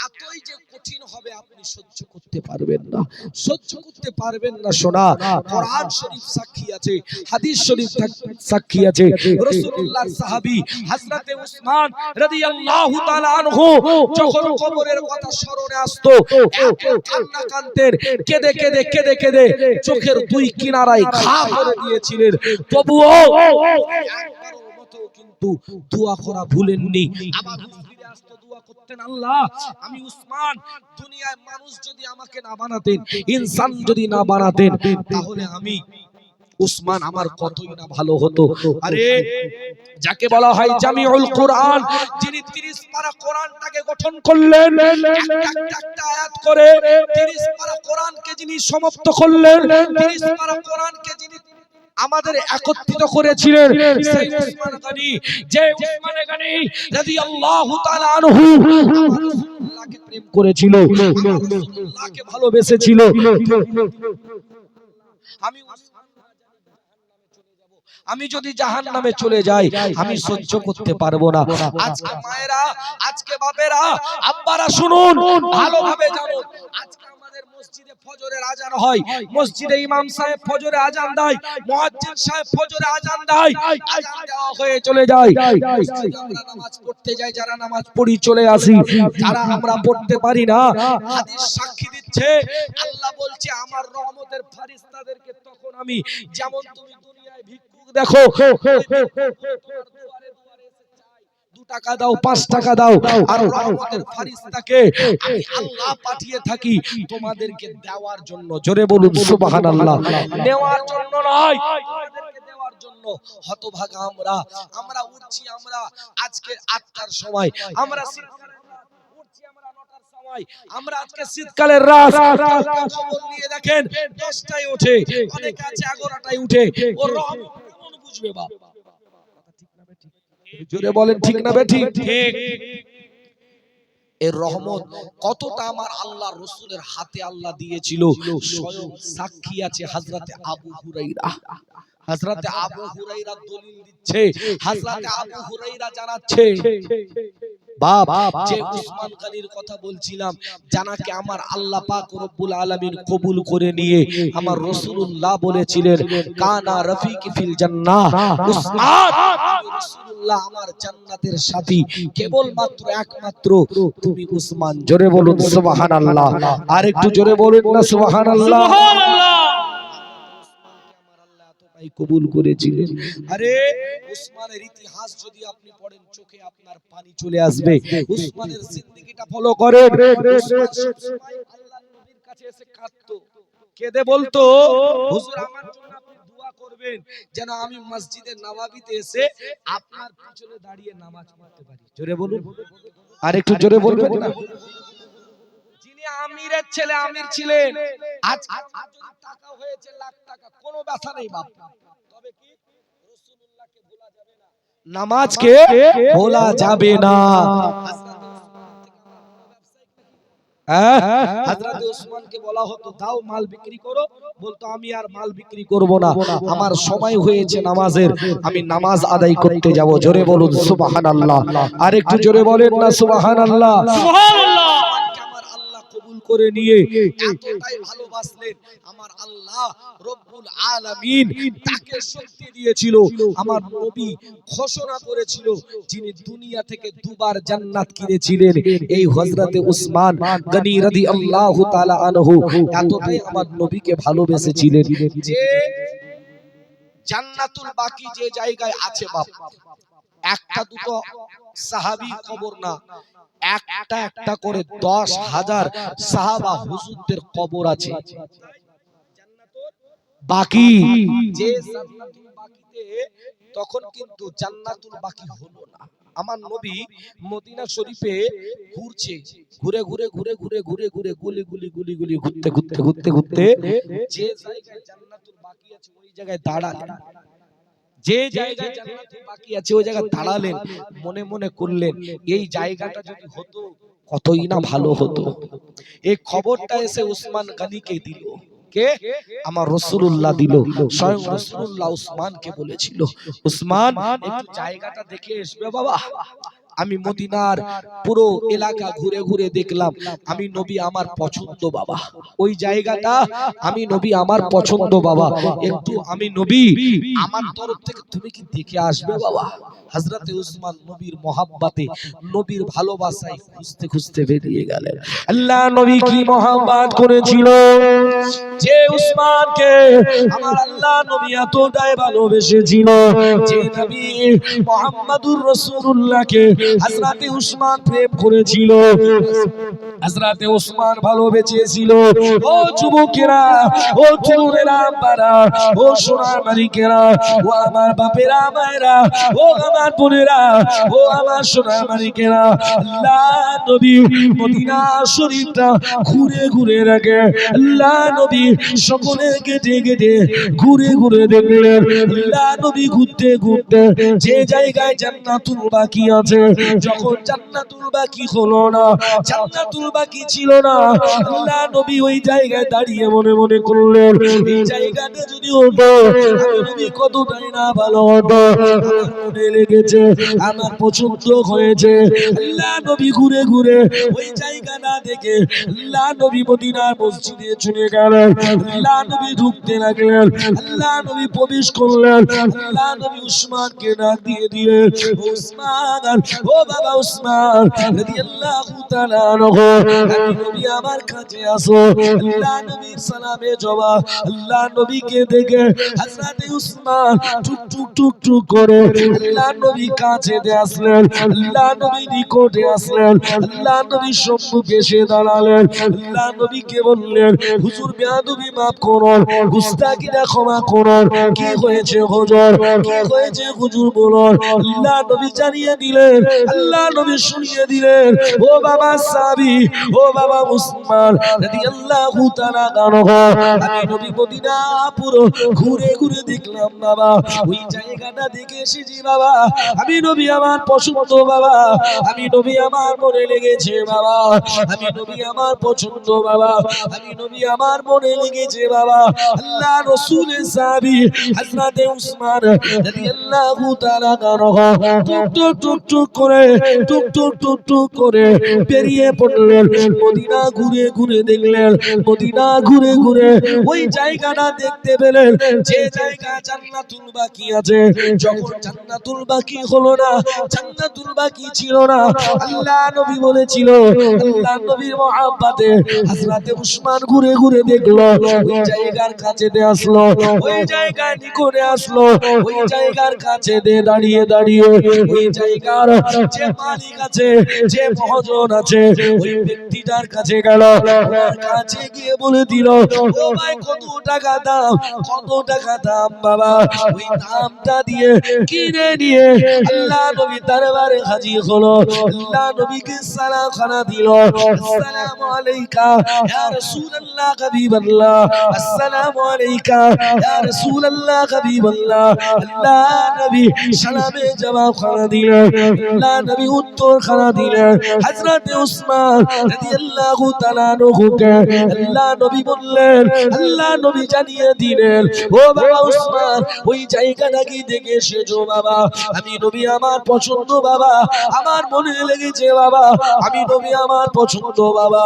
এতই যে কঠিন হবে, আপনি সহ্য করতে পারবেন না, সহ্য করতে পারবেন না। শোনা, কোরআন শরীফ সাক্ষী আছে, হাদিস শরীফ সাক্ষী আছে। রাসূলুল্লাহর সাহাবী হযরতে উসমান রাদিয়াল্লাহু তাআলা আনহু যখন কবরের কথা স্মরণে আসতো, এত কান্না কাঁদতেন, কেঁদে কেঁদে কেঁদে কেঁদে চোখের দুই কিনারায় ঘা করে দিয়েছিলেন, তবুও একবারের মতো কিন্তু দোয়া করা ভুলেননি। আবার ফিরে আসতো, দোয়া করতেন, আল্লাহ আমি উসমান, দুনিয়ায় মানুষ যদি আমাকে না বানাতেন, ইনসান যদি না বানাতেন, তাহলে আমি উসমান আমার কতই না ভালো হতো। আরে যাকে বলা হয় জামিউল কোরআন, যিনি 30 পারা কোরআনটাকে গঠন করলেন, একটা আয়াত করে 30 পারা কোরআনকে যিনি সমাপ্ত করলেন, 30 পারা কোরআনকে যিনি আমাদের একত্রিত করেছিলেন, সেই উসমান গনি, যে উসমান গনি রাদিয়াল্লাহু তাআলা আনহু আল্লাহকে প্রেম করেছিল, আল্লাহকে ভালোবেসেছিল। আমি যদি জাহান্নামে চলে যাই, আমি সহ্য করতে পারবো না। আজকে মায়েরা, আজকে বাপেরা, আব্বারা শুনুন, ভালোভাবে জানুন, আজকে আমাদের মসজিদে ফজরের আজান হয়, মসজিদে ইমাম সাহেব ফজরে আজান দেয়, মুয়াজ্জিন সাহেব ফজরে আজান দেয়, আজান দেওয়া হয়ে চলে যায়, মসজিদে আমরা নামাজ পড়তে যাই, যারা নামাজ পড়ি চলে আসি, যারা আমরা পড়তে পারি না, হাদিস সাক্ষী দিচ্ছে, আল্লাহ বলছে আমার রহমতের ফেরেশতাদেরকে তখন আমি, যেমন তুমি দুনিয়ায় ভিক্ষুক দেখো, 2 টাকা দাও, 5 টাকা দাও, আর রহমতের ফেরেশতাকে আমি আল্লাহ পাঠিয়ে থাকি তোমাদেরকে দেওয়ার জন্য। জোরে বলুন সুবহানাল্লাহ। নেওয়ার জন্য নয়, তোমাদেরকে দেওয়ার জন্য। হতভাগা আমরা, আমরা উঠছি, আমরা আজকে 8টার সময়, আমরা উঠছি, আমরা 9টার সময়, আমরা আজকে শীতকালের রাত, খবর নিয়ে দেখেন 10টায় ওঠে, অনেকে আছে 11টায় উঠে, ও রহমত কেমন বুঝবে বাপ? জোরে বলেন ঠিক না বেঠিক? ঠিক। এর রহমত কতটা আমার আল্লাহ রাসূলের হাতে আল্লাহ দিয়েছিল, স্বয়ং সাক্ষী আছে হযরতে আবু হুরায়রা। হযরতে আবু হুরায়রা দলিল দিচ্ছে, হযরতে আবু হুরায়রা জানাচ্ছে, বাপ যে উসমান গনির কথা বলছিলাম, জানাকে আমার আল্লাহ পাক রব্বুল আলামিন কবুল করে নিয়ে আমার রাসূলুল্লাহ বলেছিলেন, কানা রফিকি ফিল জান্নাহ, উসমান রাসূলুল্লাহ আমার জান্নাতের সাথী, কেবল মাত্র একমাত্র তুমি উসমান। জোরে বলুন সুবহানাল্লাহ। আর একটু জোরে বলুন না সুবহানাল্লাহ। সুবহানাল্লাহ। কবুল করেছিলেন। আরে উসমানের ইতিহাস যদি আপনি পড়েন, চোখে আপনার পানি চলে আসবে। উসমানের জিন্দেগিটা ফলো করেন। উসমান সবসময় আল্লাহর নবীর কাছে এসে কাঁদতো, কেঁদে বলতো, হুজুর আমার জন্য আপনি দোয়া করবেন যেন আমি মসজিদে নববীতে এসে আপনার পিছনে দাঁড়িয়ে নামাজ পড়তে পারি। জোরে বলুন, আর একটু জোরে বলবেন না। আমিরের ছেলে আমির ছিলেন, আজ টাকা হয়েছে লাখ টাকা, কোনো ব্যথা নেই বাপ, তবে কি রাসূলুল্লাহকে ভোলা যাবে না, নামাজকে ভোলা যাবে না। হযরত উসমানকে বলা হতো দাও মাল বিক্রি করো, বলতো আমি আর মাল বিক্রি করব না, আমার সময় হয়েছে নামাজের, আমি নামাজ আদায় করতে যাব। জোরে বলুন সুবহানাল্লাহ। আর একটু জোরে বলেন না সুবহানাল্লাহ। সুবহানাল্লাহ। কবুল করে নিয়ে এতটাই ভালোবাসলেন আমার আল্লাহ রব্বুল আলামিন, তাকে শক্তি দিয়েছিল। আমার নবী ঘোষণা করেছিল, যিনি দুনিয়া থেকে দুবার জান্নাত কিনেছিলেন, এই হযরতে উসমান গনি রাদিয়াল্লাহু তাআলা আনহু এতটাই আমার নবীকে ভালোবেসেছিলেন যে জান্নাতুল বাকি যে জায়গায় আছে বাপ, একটা দুটো সাহাবী কবর না, একটা একটা করে 10,000 সাহাবা হুজুরদের কবর আছে। বাকি যে জান্নাতুল বাকিতে, তখন কিন্তু জান্নাতুল বাকি হলো না। আমার নবী মদিনা শরীফে ঘুরছে, ঘুরে ঘুরে ঘুরে ঘুরে ঘুরে ঘুরে গুলি গুলি গুলি গুলি ঘুরতে ঘুরতে ঘুরতে ঘুরতে যে জায়গায় জান্নাতুল বাকি আছে ওই জায়গায় দাঁড়ালেন। যে জায়গায় জান্নাতুল বাকি আছে ওই জায়গায় দাঁড়ালেন, মনে মনে করলেন এই জায়গাটা যদি হতো কতই না ভালো হতো। এই খবরটা এসে উসমান গনিকে দিল। কে? আমার রাসূলুল্লাহ দিল। স্বয়ং রাসূলুল্লাহ উসমানকে বলেছিল, উসমান একটু জায়গাটা দেখে আসবে বাবা। আমি মদিনার পুরো এলাকা ঘুরে ঘুরে দেখলাম, আমি নবী আমার পছন্দ বাবা, ওই জায়গাটা আমি নবী আমার পছন্দ বাবা, একটু আমি নবী আমার তরফ থেকে তুমি কি দেখে আসবে বাবা। হযরতে উসমান নবীর মহব্বতে, নবীর ভালোবাসায় খুঁজতে খুঁজতে বেরিয়ে গেলেন। আল্লাহ নবী কি মহব্বত করেছিল যে উসমানকে আমার আল্লাহ নবী এতটাই ভালোবেসেছিল, যে নবী মুহাম্মদুর রাসূলুল্লাহকে হযরতে উসমান প্রেম করেছিল, হযরতে উসমান ভালোবেসেছিল। ও যুবকেরা, ও তরুণেরা, আব্বারা, ও সোনার মানিকেরা, ও আমার বাপেরা মায়েরা, ও আমার বোনেরা, ও আমার সোনার মানিকেরা, আল্লাহ নবী মদিনা শরীফটা ঘুরে ঘুরে রাখে। আল্লাহ নবী সকলে গেটে গেটে ঘুরে ঘুরে দেখলেন। আল্লাহ নবী ঘুরতে ঘুরতে যে জায়গায় জান্নাতুল বাকি আছে, যখন জান্নাতুল বাকি হলো না, জান্নাতুল বাকি ছিল না, আল্লাহ নবী ওই জায়গায় দাঁড়িয়ে মনে মনে করলেন এই জায়গাটা যদি হতো আমি নবী কতটাই না ভালো হতো। আমার মনে লেগেছে, আমার পছন্দ হয়েছে। আল্লাহ নবী ঘুরে ঘুরে ওই জায়গাটা দেখে আল্লাহ নবী মদিনার মসজিদে চলে গেলেন। আল্লাহ নবী ঢুকতে লাগলেন, আল্লাহ নবী প্রবেশ করলেন। আল্লাহ নবী উসমানকে ডাক দিয়ে দিলেন, উসমান, ও বাবা উসমান রাদিয়াল্লাহু তাআলা আনহু, আমি নবী আমার কাছে আসো। আল্লাহ নবীর সালামে জবাব, আল্লাহ নবীকে দেখে হযরতে উসমান টুক টুক টুক টুক করে আল্লাহ নবী কাছে আসলেন, আল্লাহ নবী নিকটে আসলেন, আল্লাহ নবী সম্মুখে এসে দাঁড়ালেন। আল্লাহ নবীকে বললেন, হুজুর বেয়াদবি মাফ করুন, গুস্তাখিটা ক্ষমা করুন। কি হয়েছে হুজুর, কি হয়েছে হুজুর বলুন। আল্লাহ নবী জানিয়ে দিলেন, আল্লাহ নবী শুনিয়ে দিলেন, ও বাবা সাহাবী, ও বাবা উসমান রাদিয়াল্লাহু তাআলা আনহু, আমি নবী মদিনা পুরো ঘুরে ঘুরে দেখলাম বাবা, ওই জায়গাটা দেখে এসেছি বাবা, আমি নবী আমার পছন্দ বাবা, আমি নবী আমার মনে লেগেছে বাবা, আমি নবী আমার পছন্দ বাবা, আমি নবী আমার মনে লেগেছে বাবা। আল্লাহ রাসূলের সাহাবী হযরতে উসমান রাদিয়াল্লাহু তাআলা আনহু টুক টুক টুক টুক করে, টুক টুক টুক টুক করে বেরিয়ে পড়লেন। মদিনা ঘুরে ঘুরে দেখলেন, মদিনা ঘুরে ঘুরে ওই জায়গাটা দেখতে পেলেন যে জায়গা জান্নাতুল বাকি আছে। যখন জান্নাতুল বাকি হলো না, জান্নাতুল বাকি ছিল না, আল্লাহ নবী বলেছিল, আল্লাহ নবীর মহব্বতে হযরতে উসমান ঘুরে ঘুরে দেখলো, ওই জায়গার কাছে দিয়ে আসলো, ওই জায়গায় নিকটে আসলো, ওই জায়গার কাছে দিয়ে দাঁড়িয়ে দাঁড়িয়ে ওই জায়গার যে মালিক আছে, যে মহাজন আছে, ওই ব্যক্তিটার কাছে গেল, ওর কাছে গিয়ে বলে দিল, ও ভাই কত টাকা দাম, কত টাকা দাম বাবা। ওই দামটা দিয়ে কিনে নিয়ে আল্লাহ নবী দরবারে হাজির হলো। আল্লাহ নবীকে সালাম খানা দিল, আসসালামু আলাইকা ইয়া রাসূলুল্লাহ হাবিবাল্লাহ, আসসালামু আলাইকা ইয়া রাসূলুল্লাহ হাবিবাল্লাহ। আল্লাহ নবী সালামে জবাব খানা দিলেন, আল্লাহ নবী উত্তর খানা দিলেন। হযরতে উসমান রাদিয়াল্লাহু তাআলা আনহুকে আল্লাহ নবী বললেন, আল্লাহ নবী জানিয়ে দিলেন, ও বাবা উসমান, ওই জায়গাটা কি দেখে এসেছো বাবা, আমি নবী আমার পছন্দ বাবা, আমার মনে লেগেছে বাবা, আমি নবী আমার পছন্দ বাবা,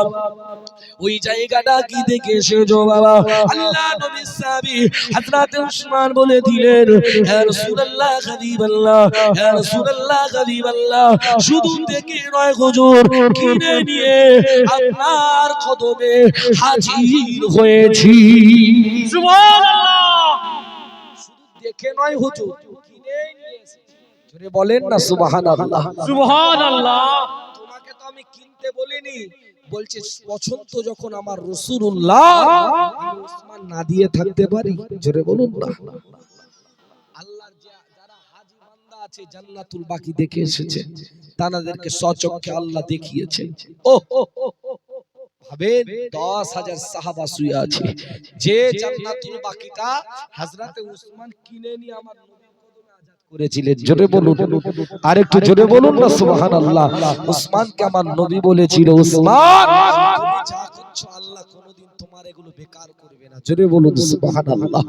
ওই জায়গাটা কি দেখে এসেছো বাবা। আল্লাহ নবীর সাহাবী হযরত উসমান বলে দিলেন, ইয়া রাসূলুল্লাহ হাবিবাল্লাহ, ইয়া রাসূলুল্লাহ হাবিবাল্লাহ, শুধু দেখে নয় হুজুর, কিনে নিয়ে আপনার কদমে হাজির হয়েছি। সুবহানাল্লাহ। শুধু দেখে নয় হুজুর, কিনে নিয়ে এসেছি। জোরে বলেন না সুবহানাল্লাহ। সুবহানাল্লাহ। তোমাকে তো আমি কিনতে বলিনি, বলছে পছন্দ যখন আমার রাসূলুল্লাহ, আমি উসমান না দিয়ে থাকতে পারি? জোরে বলুন না। আল্লাহর যারা হাজী বান্দা আছে জান্নাতুল বাকি দেখে এসেছে, তাদেরকে সচক্ষে আল্লাহ দেখিয়েছে। ও ভাবেন 10,000 সাহাবা শুয়ে আছে, যে জান্নাতুল বাকিটা হযরতে উসমান কিনে নিয়ে আমার নবীর কদমে আযাদ করেছিলেন। জোরে বলুন, আরেকটু জোরে বলুন না সুবহানাল্লাহ। উসমানকে আমার নবী বলেছিল, উসমান তুমি যা করছো আল্লাহ কোনোদিন তোমার এগুলো বেকার করবে না। জোরে বলুন সুবহানাল্লাহ।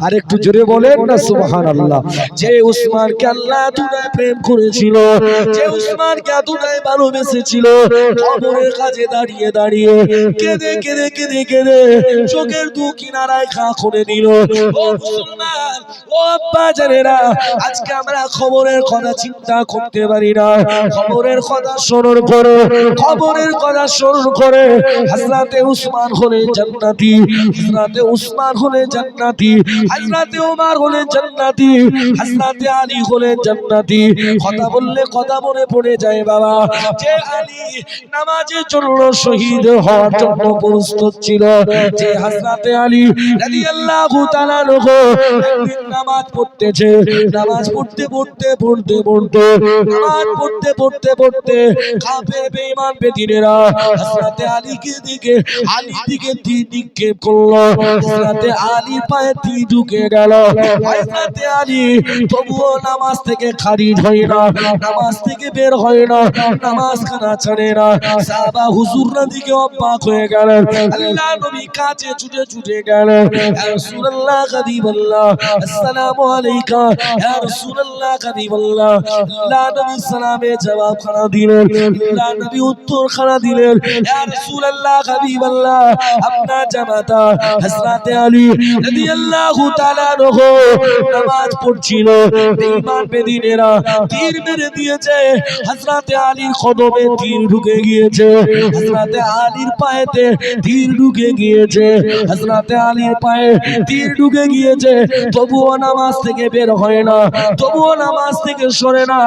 আরেকটু জোরে বলেন না সুবহানাল্লাহ। যে উসমানকে আল্লাহ দুনিয়ায় প্রেম করেছিল, যে উসমানকে দুনিয়ায় ভালোবেসেছিল, কবরের কাছে দাঁড়িয়ে দাঁড়িয়ে কেঁদে কেঁদে কেঁদে কেঁদে চোখের দু কিনারায় ঘা করে দিল। ও মুসলমান, ও আব্বা জানেরা, আজকে আমরা খবরের কথা চিন্তা করতে পারি না। খবরের কথা স্মরণ করে, খবরের কথা স্মরণ করে হযরতে উসমান হলেন জান্নাতি, হযরতে উসমান হলেন জান্নাতি, হযরতে ওমর হলেন জান্নাতি, হযরতে আলী হলেন জান্নাতি। কথা বললে কথা মনে পড়ে যায় বাবা, যে আলী নামাজের জন্য শহীদ হওয়ার জন্য প্রস্তুত ছিল, যে হযরতে আলী রাদিয়াল্লাহু তাআলা একদিন নামাজ পড়তেছে, নামাজ পড়তে পড়তে পড়তে পড়তে নামাজ পড়তে পড়তে পড়তে কাফের বেঈমান বেদিনেরা হযরতে আলীকে দিকে আলীর দিকে তীর নিক্ষেপ করলো। হযরতে আলীর পায়ে তীর ঢুকে গেল। হযরতে আলী তবুও নামাজ থেকে খারিজ হয় না, নামাজ থেকে বের হয় না, নামাজ খানা ছাড়ে না। সাহাবা হুজুররা দিকে অবাক হয়ে গেলেন। আল্লাহ নবী কাছে ছুটে ছুটে গেলেন, ইয়া রাসূলুল্লাহ হাবিবাল্লাহ আসসালামু আলাইকা, ইয়া রাসূলুল্লাহ হাবিবাল্লাহ। আল্লাহ নবী সালামে জবাব খানা দিলেন, আল্লাহ নবী উত্তর খানা দিলেন, ইয়া রাসূলুল্লাহ হাবিবাল্লাহ আপনার জামাতা হযরতে আলী রাদিয়াল্লাহু তাআলা আনহু নামাজ পড়ছিল, বেঈমান বেদিনেরা তীর মেরে দিয়েছে, হযরতে আলীর কদমে তীর ঢুকে গিয়েছে, হযরতে আলীর পায়েতে তীর ঢুকে গিয়েছে, হযরতে আলীর পায়ে তীর ঢুকে গিয়েছে। তবুও নামাজ থেকে বের হয় না, তবুও নামাজ থেকে সরে না,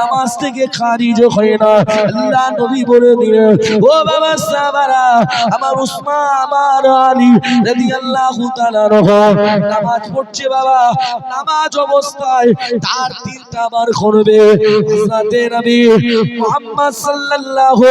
নামাজ থেকে খারিজ হয় না। আল্লাহ নবী বলে দিলেন, ও বাবা সাহাবারা, আমার উসমান আমার আলী রাদিয়াল্লাহু তাআলা নামাজ পড়ছে বাবা, নামাজ অবস্থায় তার তীরটা বার করবে। হযরতে নবী মুহাম্মদ সাল্লাল্লাহু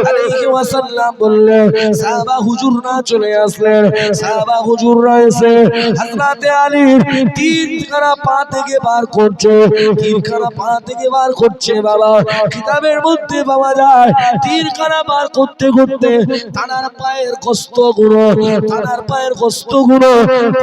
আলাইহি ওয়াসাল্লাম বললেন, সাহাবা হুজুররা চলে আসলেন, সাহাবা হুজুররা এসে হযরতে আলীর তীরখানা পা থেকে বার করছে, তীরখানা পা থেকে বার করছে বাবা। কিতাবের মধ্যে পাওয়া যায় তীরখানা বার করতে করতে তানার পায়ের গোশতগুলো, তানার পায়ের গোশতগুলো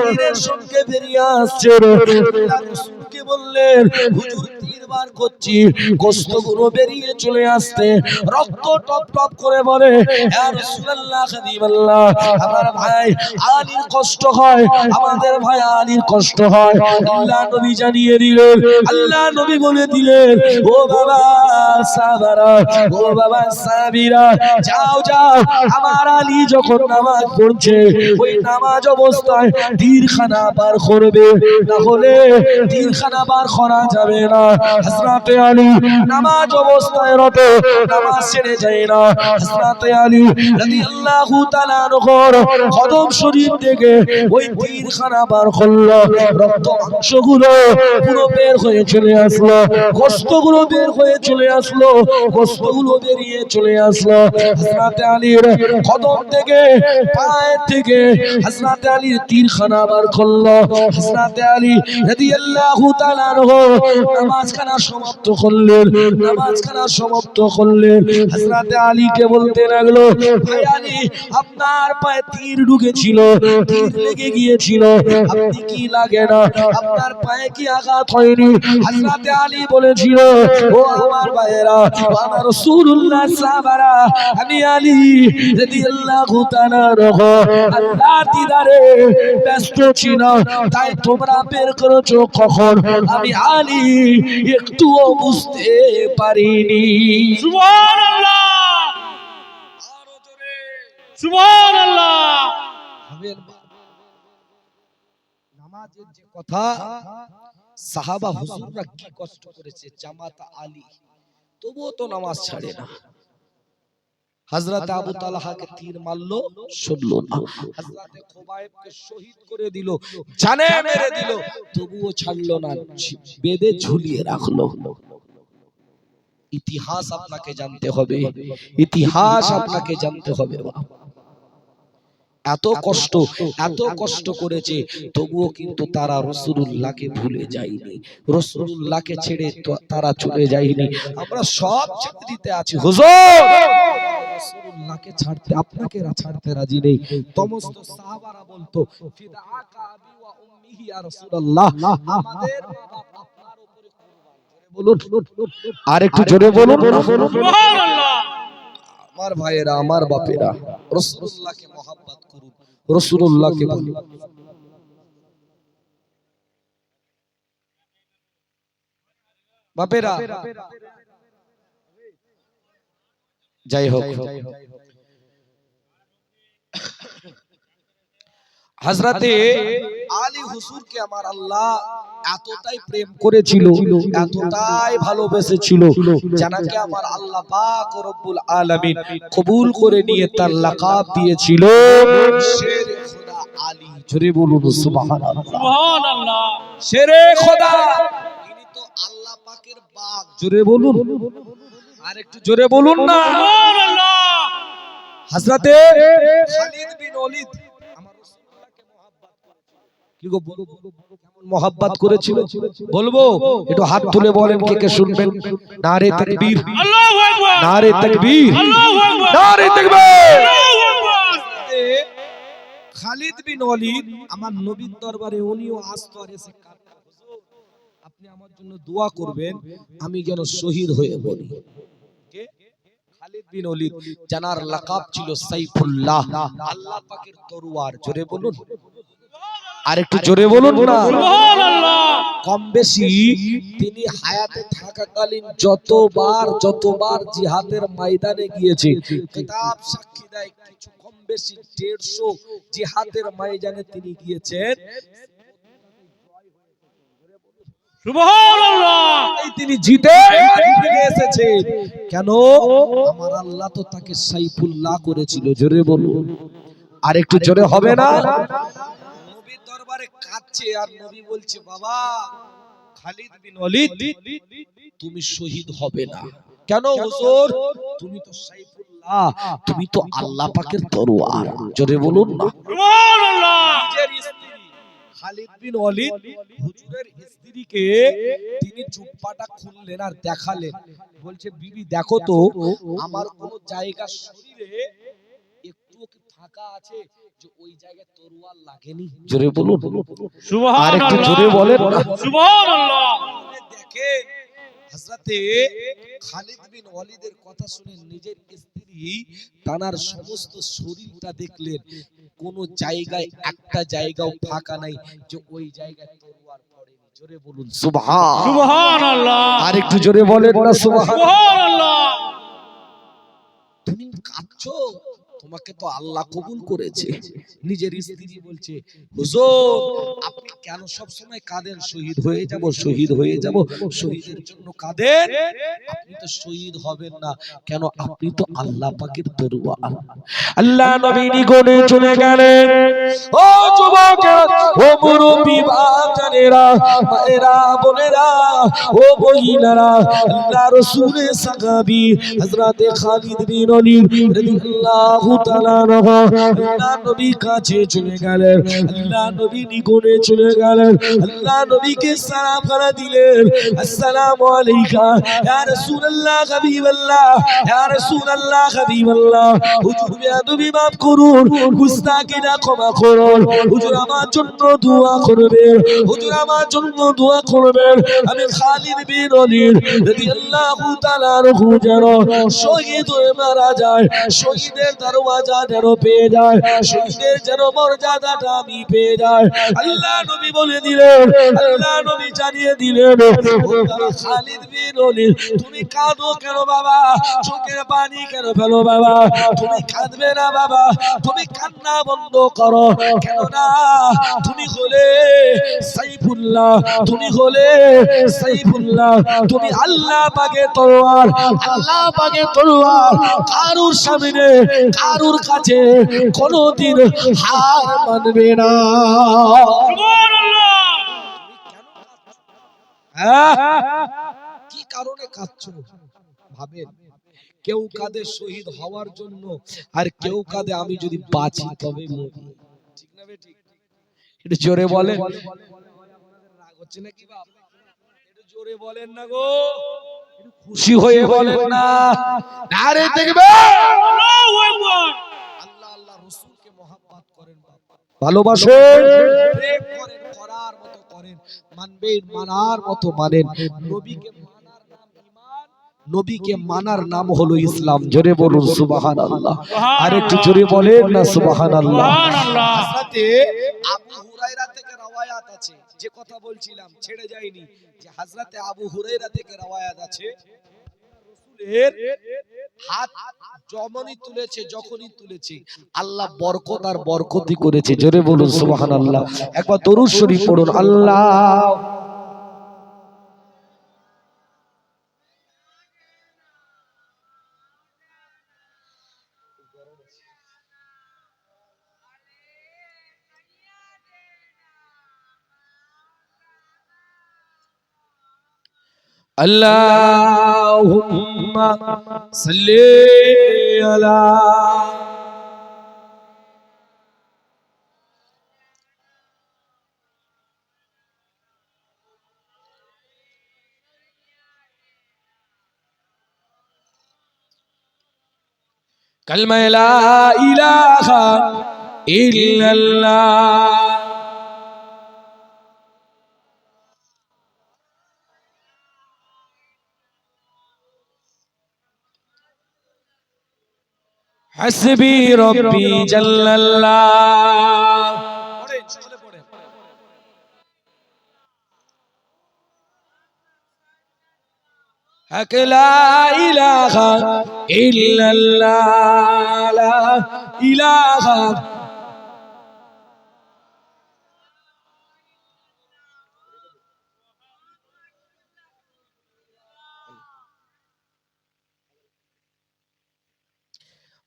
তীরের সঙ্গে বেরিয়ে আসছে। আল্লাহ রাসূলকে বললেন, হুজুর তীর বার করছি, গোশতগুলো বেরিয়ে চলে আসছে, রক্ত টপ টপ করে বলে, ইয়া রাসূলুল্লাহ হাবিবাল্লাহ আমার ভাই আলীর কষ্ট হয়, আমাদের ভাই আলীর কষ্ট হয়। আল্লাহ নবী জানিয়ে দিলেন, আল্লাহ নবী বলে দিলেন, ও বাবা সাহাবারা, ও বাবা সাহাবীরা, যাও যাও, আমার আলী যখন নামাজ পড়ছে ওই নামাজ অবস্থায় তীরখানা বার করবে, না হলে তীরখানা বার করা যাবে না। হযরতে আলী নামাজ অবস্থায় রত, নামাজ ছেড়ে যায় না। হযরতে আলী রাদিয়াল্লাহু তাআলা আনহুর কদম শরীফ থেকে ওই তীরখানা বার করলো, রক্ত মাংসগুলো পুরো বের হয়ে চলে আসলো, গোশতগুলো বের হয়ে চলে আসলো, গোশতগুলো বেরিয়ে চলে আসলো। হযরতে আলীর কদম থেকে পায়ের থেকে হযরতে আলীর তীরখানা বার করলো। হযরতে আলী রাদিয়াল্লাহু তাআলা আনহু নামাজখানা সমাপ্ত করলেন, নামাজখানা সমাপ্ত করলেন। হযরতে আলীকে বলতে লাগলো, ভাই আলী আপনার পায়ে তীর ঢুকেছিল, তীর লেগে গিয়েছিল, আপনি কি লাগে না, আপনার পায়ে কি আঘাত হয়নি? হযরতে আলী বলেছিল, ও আমার ভাইয়েরা, ও আমার রাসূলুল্লাহ সাহাবারা, আমি আলী রাদিয়াল্লাহু তাআলা আল্লাহর দিদারে ব্যস্ত ছিল, তাই তোমরা বের করেছো কখন, আমি আলী একটুও বুঝতে পারিনি। সুবহানাল্লাহ। আরো জোরে সুবহানাল্লাহ। হবেন। নামাজের যে কথা, সাহাবা হুজুররা কি কষ্ট করেছে, জামাত আলী তবুও তো নামাজ ছাড়ে না। হযরত আবু তালহাকে তীর মারলো, শুনলো না। হযরত খুবাইবকে শহীদ করে দিল, জানে মেরে দিল, তবুও ছাড়লো না, বেঁধে ঝুলিয়ে রাখলো। ইতিহাস আপনাকে জানতে হবে, ইতিহাস আপনাকে জানতে হবে। এত কষ্ট করেছে, তবুও কিন্তু তারা রাসূলুল্লাহকে ভুলে যায়নি, রাসূলুল্লাহকে ছেড়ে তারা চলে যায়নি। আমরা সব ছেড়ে দিতে আছি হুজুর, রাসূলুল্লাহকে ছাড়তে আপনাকে ছাড়তে রাজি নেই। সমস্ত সাহাবারা বলতো ফিদাকা আবি ওয়া উম্মিহি ইয়া রাসূলুল্লাহ, আমাদের বাবা আপনার উপরে কুরবান। বলুন আরেকটু জোরে বলুন সুবহানাল্লাহ। আমার ভাইয়েরা, আমার বাপেরা, রাসূলুল্লাহকে মহব্বত করুন, রাসূলুল্লাহকে বলুন। বাপেরা যাই হোক, হযরতে আলী হুজুরকে আমার আল্লাহ এতটাই প্রেম করেছিল, এতটাই ভালোবেসেছিল, যাকে আমার আল্লাহ পাক রব্বুল আলামিন কবুল করে নিয়ে তার লাকাব দিয়েছিল শেরে খোদা আলী। জোরে বলুন সুবহানাল্লাহ, সুবহানাল্লাহ। শেরে খোদা, ইনি তো আল্লাহ পাকের বাগ। জোরে বলুন, আর একটু জোরে বলুন না। সুবহানাল্লাহ। হযরতে খালিদ বিন ওলীদ আমার রাসূলুল্লাহকে মহব্বত করেছিল। কি গো, কেমন মহব্বত করেছিল বলবো? একটু হাত তুলে বলেন কে কে শুনবেন। নারে তাকবীর, আল্লাহু আকবার, নারে তাকবীর, আল্লাহু আকবার, নারে তাকবীর। আল্লাহু আকবার। খালিদ বিন ওলীদ আমার নবীর দরবারে উনিও আসতো আর এসে কাঁদতো, হুজুর আপনি আমার জন্য দোয়া করবেন আমি যেন শহীদ হয়ে মরি। কে? খালিদ বিন ওলীদ, জানার লাকাব ছিল সাইফুল্লাহ, আল্লাহ পাকের তরোয়ার। জোরে বলুন, আর একটু জোরে বলুন না। সুবহানাল্লাহ। কম বেশি তিনি হায়াতে থাকাকালীন যতবার জিহাদের ময়দানে গিয়েছে, কিতাব সাক্ষী দেয় কিছু কম বেশি 150 জিহাদের ময়দানে তিনি গিয়েছেন। সুবহানাল্লাহ। তিনি জিতে ফিরে এসেছেন। কেন? আমার আল্লাহ তো তাকে সাইফুল্লাহ করেছিল। জোরে বলুন, আর একটু জোরে হবে না? নবীর দরবারে কাঁদছে আর নবী বলছে বাবা খালিদ বিন ওলীদ তুমি শহীদ হবে না। কেন হুজুর? তুমি তো সাইফুল্লাহ, তুমি তো আল্লাহ পাকের তরোয়ার। জোরে বলুন না। সুবহানাল্লাহ। নিজের স্ত্রী খালিদ বিন ওলীদ হুজুরের স্ত্রীকে তিনি জুব্বাটা খুললেন আর দেখালেন, বলছে বিবি দেখো তো আমার কোন জায়গা শরীরে একটু কি ফাঁকা আছে যে ওই জায়গায় তরোয়ার লাগেনি। জোরে বলুন, সুবহানাল্লাহ। আর একটু জোরে বলেন না। সুবহানাল্লাহ। দেখেন হযরতে খালিদ বিন ওলীদের কথা শুনে নিজের স্ত্রী তানার সমস্ত শরীরটা দেখলেন, কোন জায়গায় একটা জায়গাও ফাঁকা নাই যে ওই জায়গায় তরোয়ার পড়েনি। জোরে বলুন সুবহানাল্লাহ। আর একটু জোরে বলেন না সুবহানাল্লাহ। তুমি কাঁদছো, তোমাকে তো আল্লাহ কবুল করেছে। নিজের স্ত্রী বলছে হুজুর আপনি কেন সব সময় কাঁদেন? শহীদ হয়ে যাব, শহীদ হয়ে যাব, শহীদের জন্য কাঁদেন। আপনি তো শহীদ হবেন না। কেন? আপনি তো আল্লাহ পাকের তরোয়ার। আল্লাহ নবী নিকটে চলে গেলেন। ও যুবকেরা, ও মুরব্বি বাজানেরা, মায়েরা, বোনেরা, ও বহিনারা, আল্লাহ রাসূলের সাহাবী হযরতে খালিদ বিন ওলীদ রাদিয়াল্লাহু তাআলা আনহু আল্লাহ নবীর কাছে চলে গেলেন। আল্লাহ নবী নিকটে চলে গেলেন। আল্লাহ নবীকে সালাম করে দিলেন, আসসালামু আলাইকা ইয়া রাসূলুল্লাহ হাবিবাল্লাহ, ইয়া রাসূলুল্লাহ হাবিবাল্লাহ। হুজুর বেয়াদবি মাফ করুন, গুস্তাখিটা ক্ষমা করুন। হুজুর আমার জন্য দোয়া করবেন, হুজুর আমার জন্য দোয়া করবেন। আমি খালিদ বিন ওলীদ রাদিয়াল্লাহু তাআলা আনহু যেন শহীদ হয়ে মারা যায়, শহীদের দরওয়াজা যেন পেয়ে যায়, শহীদের যেন মর্যাদাটা আমি পেয়ে যায়। আল্লাহ নবী বলে দিলেন, আল্লাহ নবী জানিয়ে দিলেন, খালিদ বিন ওলীদ তুমি কাঁদো কেন বাবা? চোখের পানি কেন ফেলো বাবা? তুমি কাঁদবে না বাবা, তুমি কান্না বন্ধ করো। কেননা তুমি হলে সাইফুল্লাহ, তুমি হলে সাইফুল্লাহ, তুমি আল্লাহ পাকের তলোয়ার, আল্লাহ পাকের তলোয়ার কারুর সামনে কারুর কাছে কোনোদিন হার মানবে না। সুবহানাল্লাহ। হ্যাঁ? কি কারণে কাঁদছো ভাবেন? কেউ কাঁদে শহীদ হওয়ার জন্য, আর কেউ কাঁদে আমি যদি বাঁচি তবে মরি। ঠিক না বেঠিক? একটু জোরে বলেন। রাগ হচ্ছে নাকি বাপ? একটু জোরে বলেন না গো, খুশি হয়ে বলেন না। আরে দেখবে আল্লাহু আকবার। আল্লাহ আল্লাহ রাসূলকে মহব্বত করেন বাবা, ভালোবাসেন, প্রেম করেন, করার মতো করেন, মানবেন মানার মতো মানেন। নবীকে মানার নাম ঈমান, নবীকে মানার নাম হলো ইসলাম। জোরে বলুন সুবহানাল্লাহ। আর একটু জোরে বলেন না সুবহানাল্লাহ। সুবহানাল্লাহ। হযরতে আবু হুরায়রা থেকে রওয়ায়াত আছে, যে কথা বলছিলাম ছেড়ে যায়নি, যে হযরতে আবু হুরায়রা থেকে রওয়ায়াত আছে, রাসূলের হাত যখনই তুলেছে আল্লাহ বরকত আর বরকতি করেছে। জোরে বলুন সুবহানাল্লাহ। একবার দরুদ শরীফ পড়ুন। আল্লাহ আল্লাহুম্মা সাল্লি আলা কালমা লা ইলাহা ইল্লাল্লাহ। হাসবি রব্বি জাল্লাল্লাহ। পড়েন, সকলে পড়েন। হক লা ইলাহা ইল্লাল্লাহ, লা ইলাহা।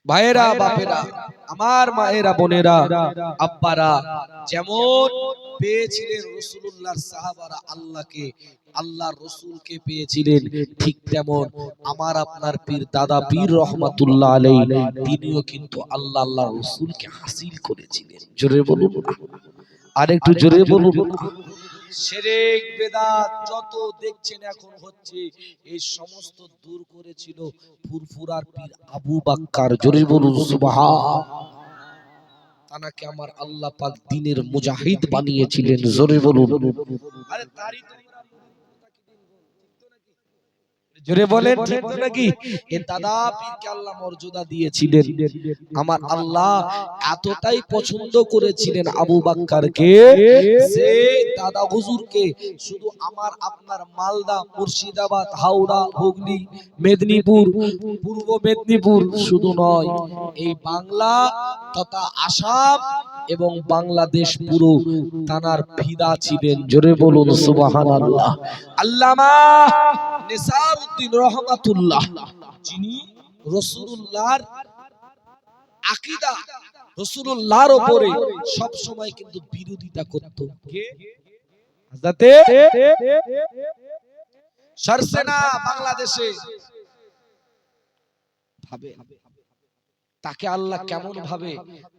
ভাইয়েরা, বাপেরা, আমার মায়েরা, বোনেরা, আব্বারা, যেমন পেয়েছিলেন রাসূলুল্লাহর সাহাবারা আল্লাহকে, আল্লাহর রাসূলকে পেয়েছিলেন, ঠিক তেমন আমার আপনার পীর দাদা পীর রহমাতুল্লাহ আলাইহি তিনিও কিন্তু আল্লাহ আল্লাহর রাসূলকে হাসিল করেছিলেন। জোরে বলুন, আরেকটু জোরে বলুন। শিরক বেদাত যত দেখছেন এখন হচ্ছে, এই সমস্ত দূর করেছিল ফুরফুরার পীর আবু বাক্কার। জোরে বলুন সুবহান। তানাকে আমার আল্লাহ পাক দ্বীনের মুজাহিদ বানিয়েছিলেন। জোরে বলুন। আরে তারই তো জোরে বলেন, ঠিক তো নাকি? এই দাদা পীরকে আল্লাহ মর্যাদা দিয়েছিলেন। আমার আল্লাহ এতটাই পছন্দ করেছিলেন আবু বাক্কারকে, যে দাদা হুজুরকে শুধু আমার আপনার মালদা, মুর্শিদাবাদ, হাওড়া, হুগলি, মেদিনীপুর, পূর্ব মেদিনীপুর শুধু নয়, এই বাংলা তথা আসাম এবং বাংলাদেশ পুরো তানার ফিদা ছিলেন। জোরে বলুন সুবহানাল্লাহ। আল্লামা নেসারউদ্দিন রহমাতুল্লাহ, যিনি রাসূলুল্লাহর আকীদা, রাসূলুল্লাহর উপরে সব সময় কিন্তু বিরোধিতা করত। কে? হযরতে সরসেনা বাংলাদেশে। ভাবে তাকে আল্লাহ কেমন ভাবে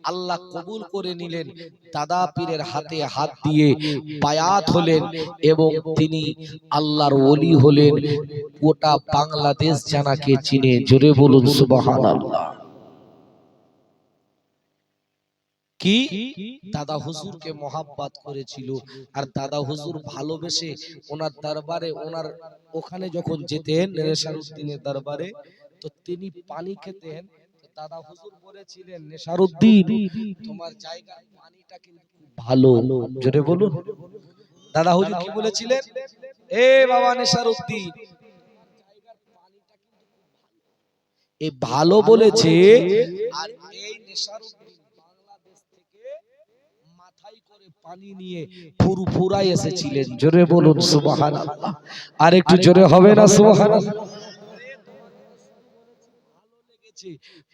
আল্লাহ কবুল করে নিলেন, দাদা পীরের হাতে হাত দিয়ে বায়াত হলেন এবং তিনি আল্লাহর ওলি হলেন। গোটা বাংলাদেশ জানাকে চিনে। জোরে বলুন সুবহানাল্লাহ। কি দাদা হুজুরকে মহাব্বত করেছিল, আর দাদা হুজুর ভালোবেসে ওনার দরবারে, ওনার ওখানে যখন যেতেন নেসারউদ্দিনের দরবারে, তো তিনি পানি খেতেন। দাদা হুজুর বলেছিলেন, নেসারউদ্দিন তোমার জায়গার পানিটা কিন্তু ভালো। জোরে বলুন। দাদা হুজুর কি বলেছিলেন? এ বাবা নেসারউদ্দিন, এই ভালো বলেছে। আর এই নেসারউদ্দিন বাংলাদেশ থেকে মাথায় করে পানি নিয়ে ফুরফুরায় এসেছিলেন। জোরে বলুন সুবহানাল্লাহ। আর একটু জোরে হবে না সুবহানাল্লাহ?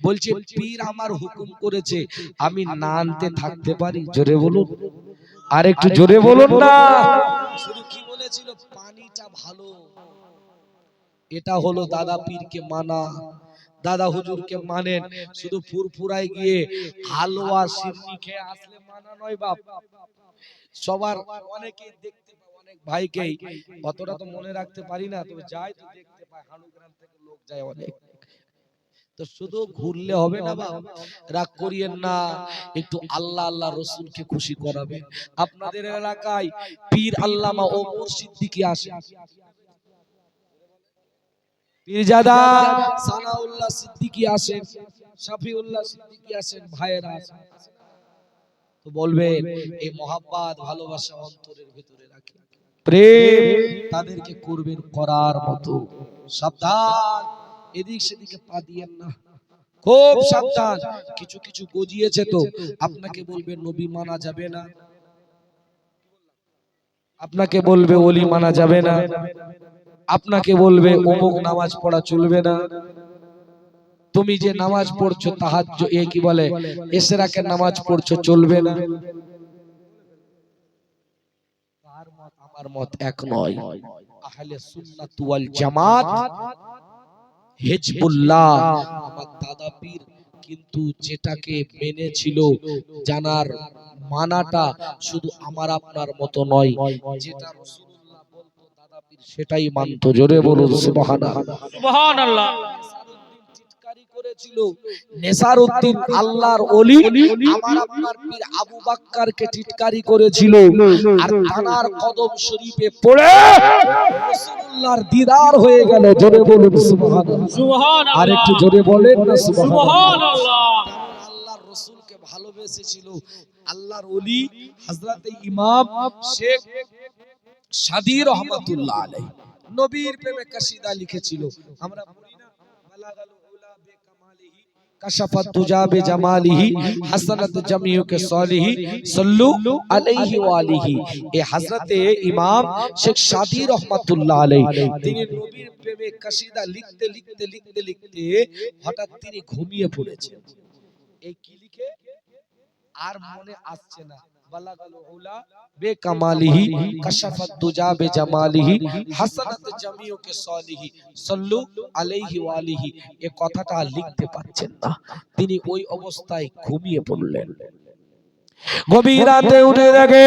বলছে পীর আমার হুকুম করেছে, আমি না আনতে থাকতে পারি? জোরে বলুন, আর একটু জোরে বলুন না। শুধু কি বলেছিল? পানিটা ভালো। এটা হলো দাদা পীরকে মানা, দাদা হুজুরকে মানেন। শুধু ফুরফুরায় গিয়ে হালুয়া সিরনি খেয়ে আসলে মানা নয় বাপ। সবার অনেকেই দেখতে পাই, অনেক ভাইকেই অতটা তো মনে রাখতে পারি না, তবে যাই তো দেখতে পাই হানুগ্রাম থেকে লোক যায় অনেক। তো শুধু ঘুরলে হবে না বাপ, রাগ করিয়েন না, একটু আল্লাহ আল্লাহ রসুলকে খুশি করাবেন। আপনাদের এলাকায় পীর আল্লামা ও মুর্শিদ্দিকী আসে, পীরজাদা সানাউল্লাহ সিদ্দিকী আসেন, শফিউল্লাহ সিদ্দিকী আসেন, ভাইয়েরা আসেন। তো বলবেন এই মহাব্বত ভালোবাসা অন্তরের ভিতরে রাখি, প্রেম তাদেরকে করবেন করার মতো। সাবধান, এদিক সেদিকে পা দিয়েন না, খুব সাবধান। কিছু কিছু গজিয়েছে তো আপনাকে বলবে নবী মানা যাবে না, আপনাকে বলবে ওলি মানা যাবে না, আপনাকে বলবে অমুক নামাজ পড়া চলবে না। তুমি যে নামাজ পড়ছো তাহাজ্জুদ, কি বলে ইশরাকের নামাজ পড়ছো, চলবে না। তার মত আমার মত এক নয়। আহলে সুন্নাত ওয়াল জামাত হিজবুল্লাহ আমার দাদা পীর কিন্তু যেটাকে মেনেছিল, জানার মানাটা শুধু আমার আপনার মতো নয়, যেটা রাসূলুল্লাহ বলতো দাদা পীর সেটাই মানতো। জোরে বলুন সুবহানাল্লাহ। সুবহানাল্লাহ। টিটকারি করেছিল নেসারউদ্দিন আল্লাহর ওলি, আমার আপনার পীর আবু বাক্কারকে টিটকারি করেছিল, আর তানার কদম শরীফে পড়ে রাসূলুল্লাহর দিদার হয়ে গেল। জোরে বলুন সুবহানাল্লাহ। সুবহানাল্লাহ। আর একটু জোরে বলেন না সুবহানাল্লাহ। সুবহানাল্লাহ। আল্লাহর রাসূলকে ভালোবেসেছিল আল্লাহর ওলি হযরত ইমাম শেখ সাদী রহমাতুল্লাহ আলাইহি, নবীর প্রেমে কাসিদা লিখেছিল। আমরা পড়ি না, বালাগাল উলা বে কামালিহি কাশাফাত তুজা বে জামালিহি হাসানাত জামিউ কে সালিহি সাল্লু আলাইহি ওয়া আলিহি। এই হযরতে ইমাম শেখ সাদী রহমাতুল্লাহ আলাইহি তিনি নবীর প্রেমে কাসিদা লিখতে লিখতে লিখতে লিখতে হঠাৎ তিনি ঘুমিয়ে পড়েছেন। এই কি লিখে আর মনে আসছে না, বালাগাল উলা বে কামালিহি কাশাফাত তুজা বে জামালিহি হাসানাত জামিউ কে সালিহি সাল্লু আলাইহি ওয়া আলিহি। এই কথাটা লিখতে পাচ্ছেন না, তিনি ওই অবস্থায় ঘুমিয়ে পড়লেন। গভীর রাতে উঠে দেখে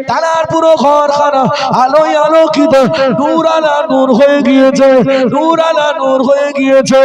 তারার পুরো ঘরখানা আলোয় আলোকিত, নূর আলা নূর হয়ে গিয়েছে, নূর আলা নূর হয়ে গিয়েছে।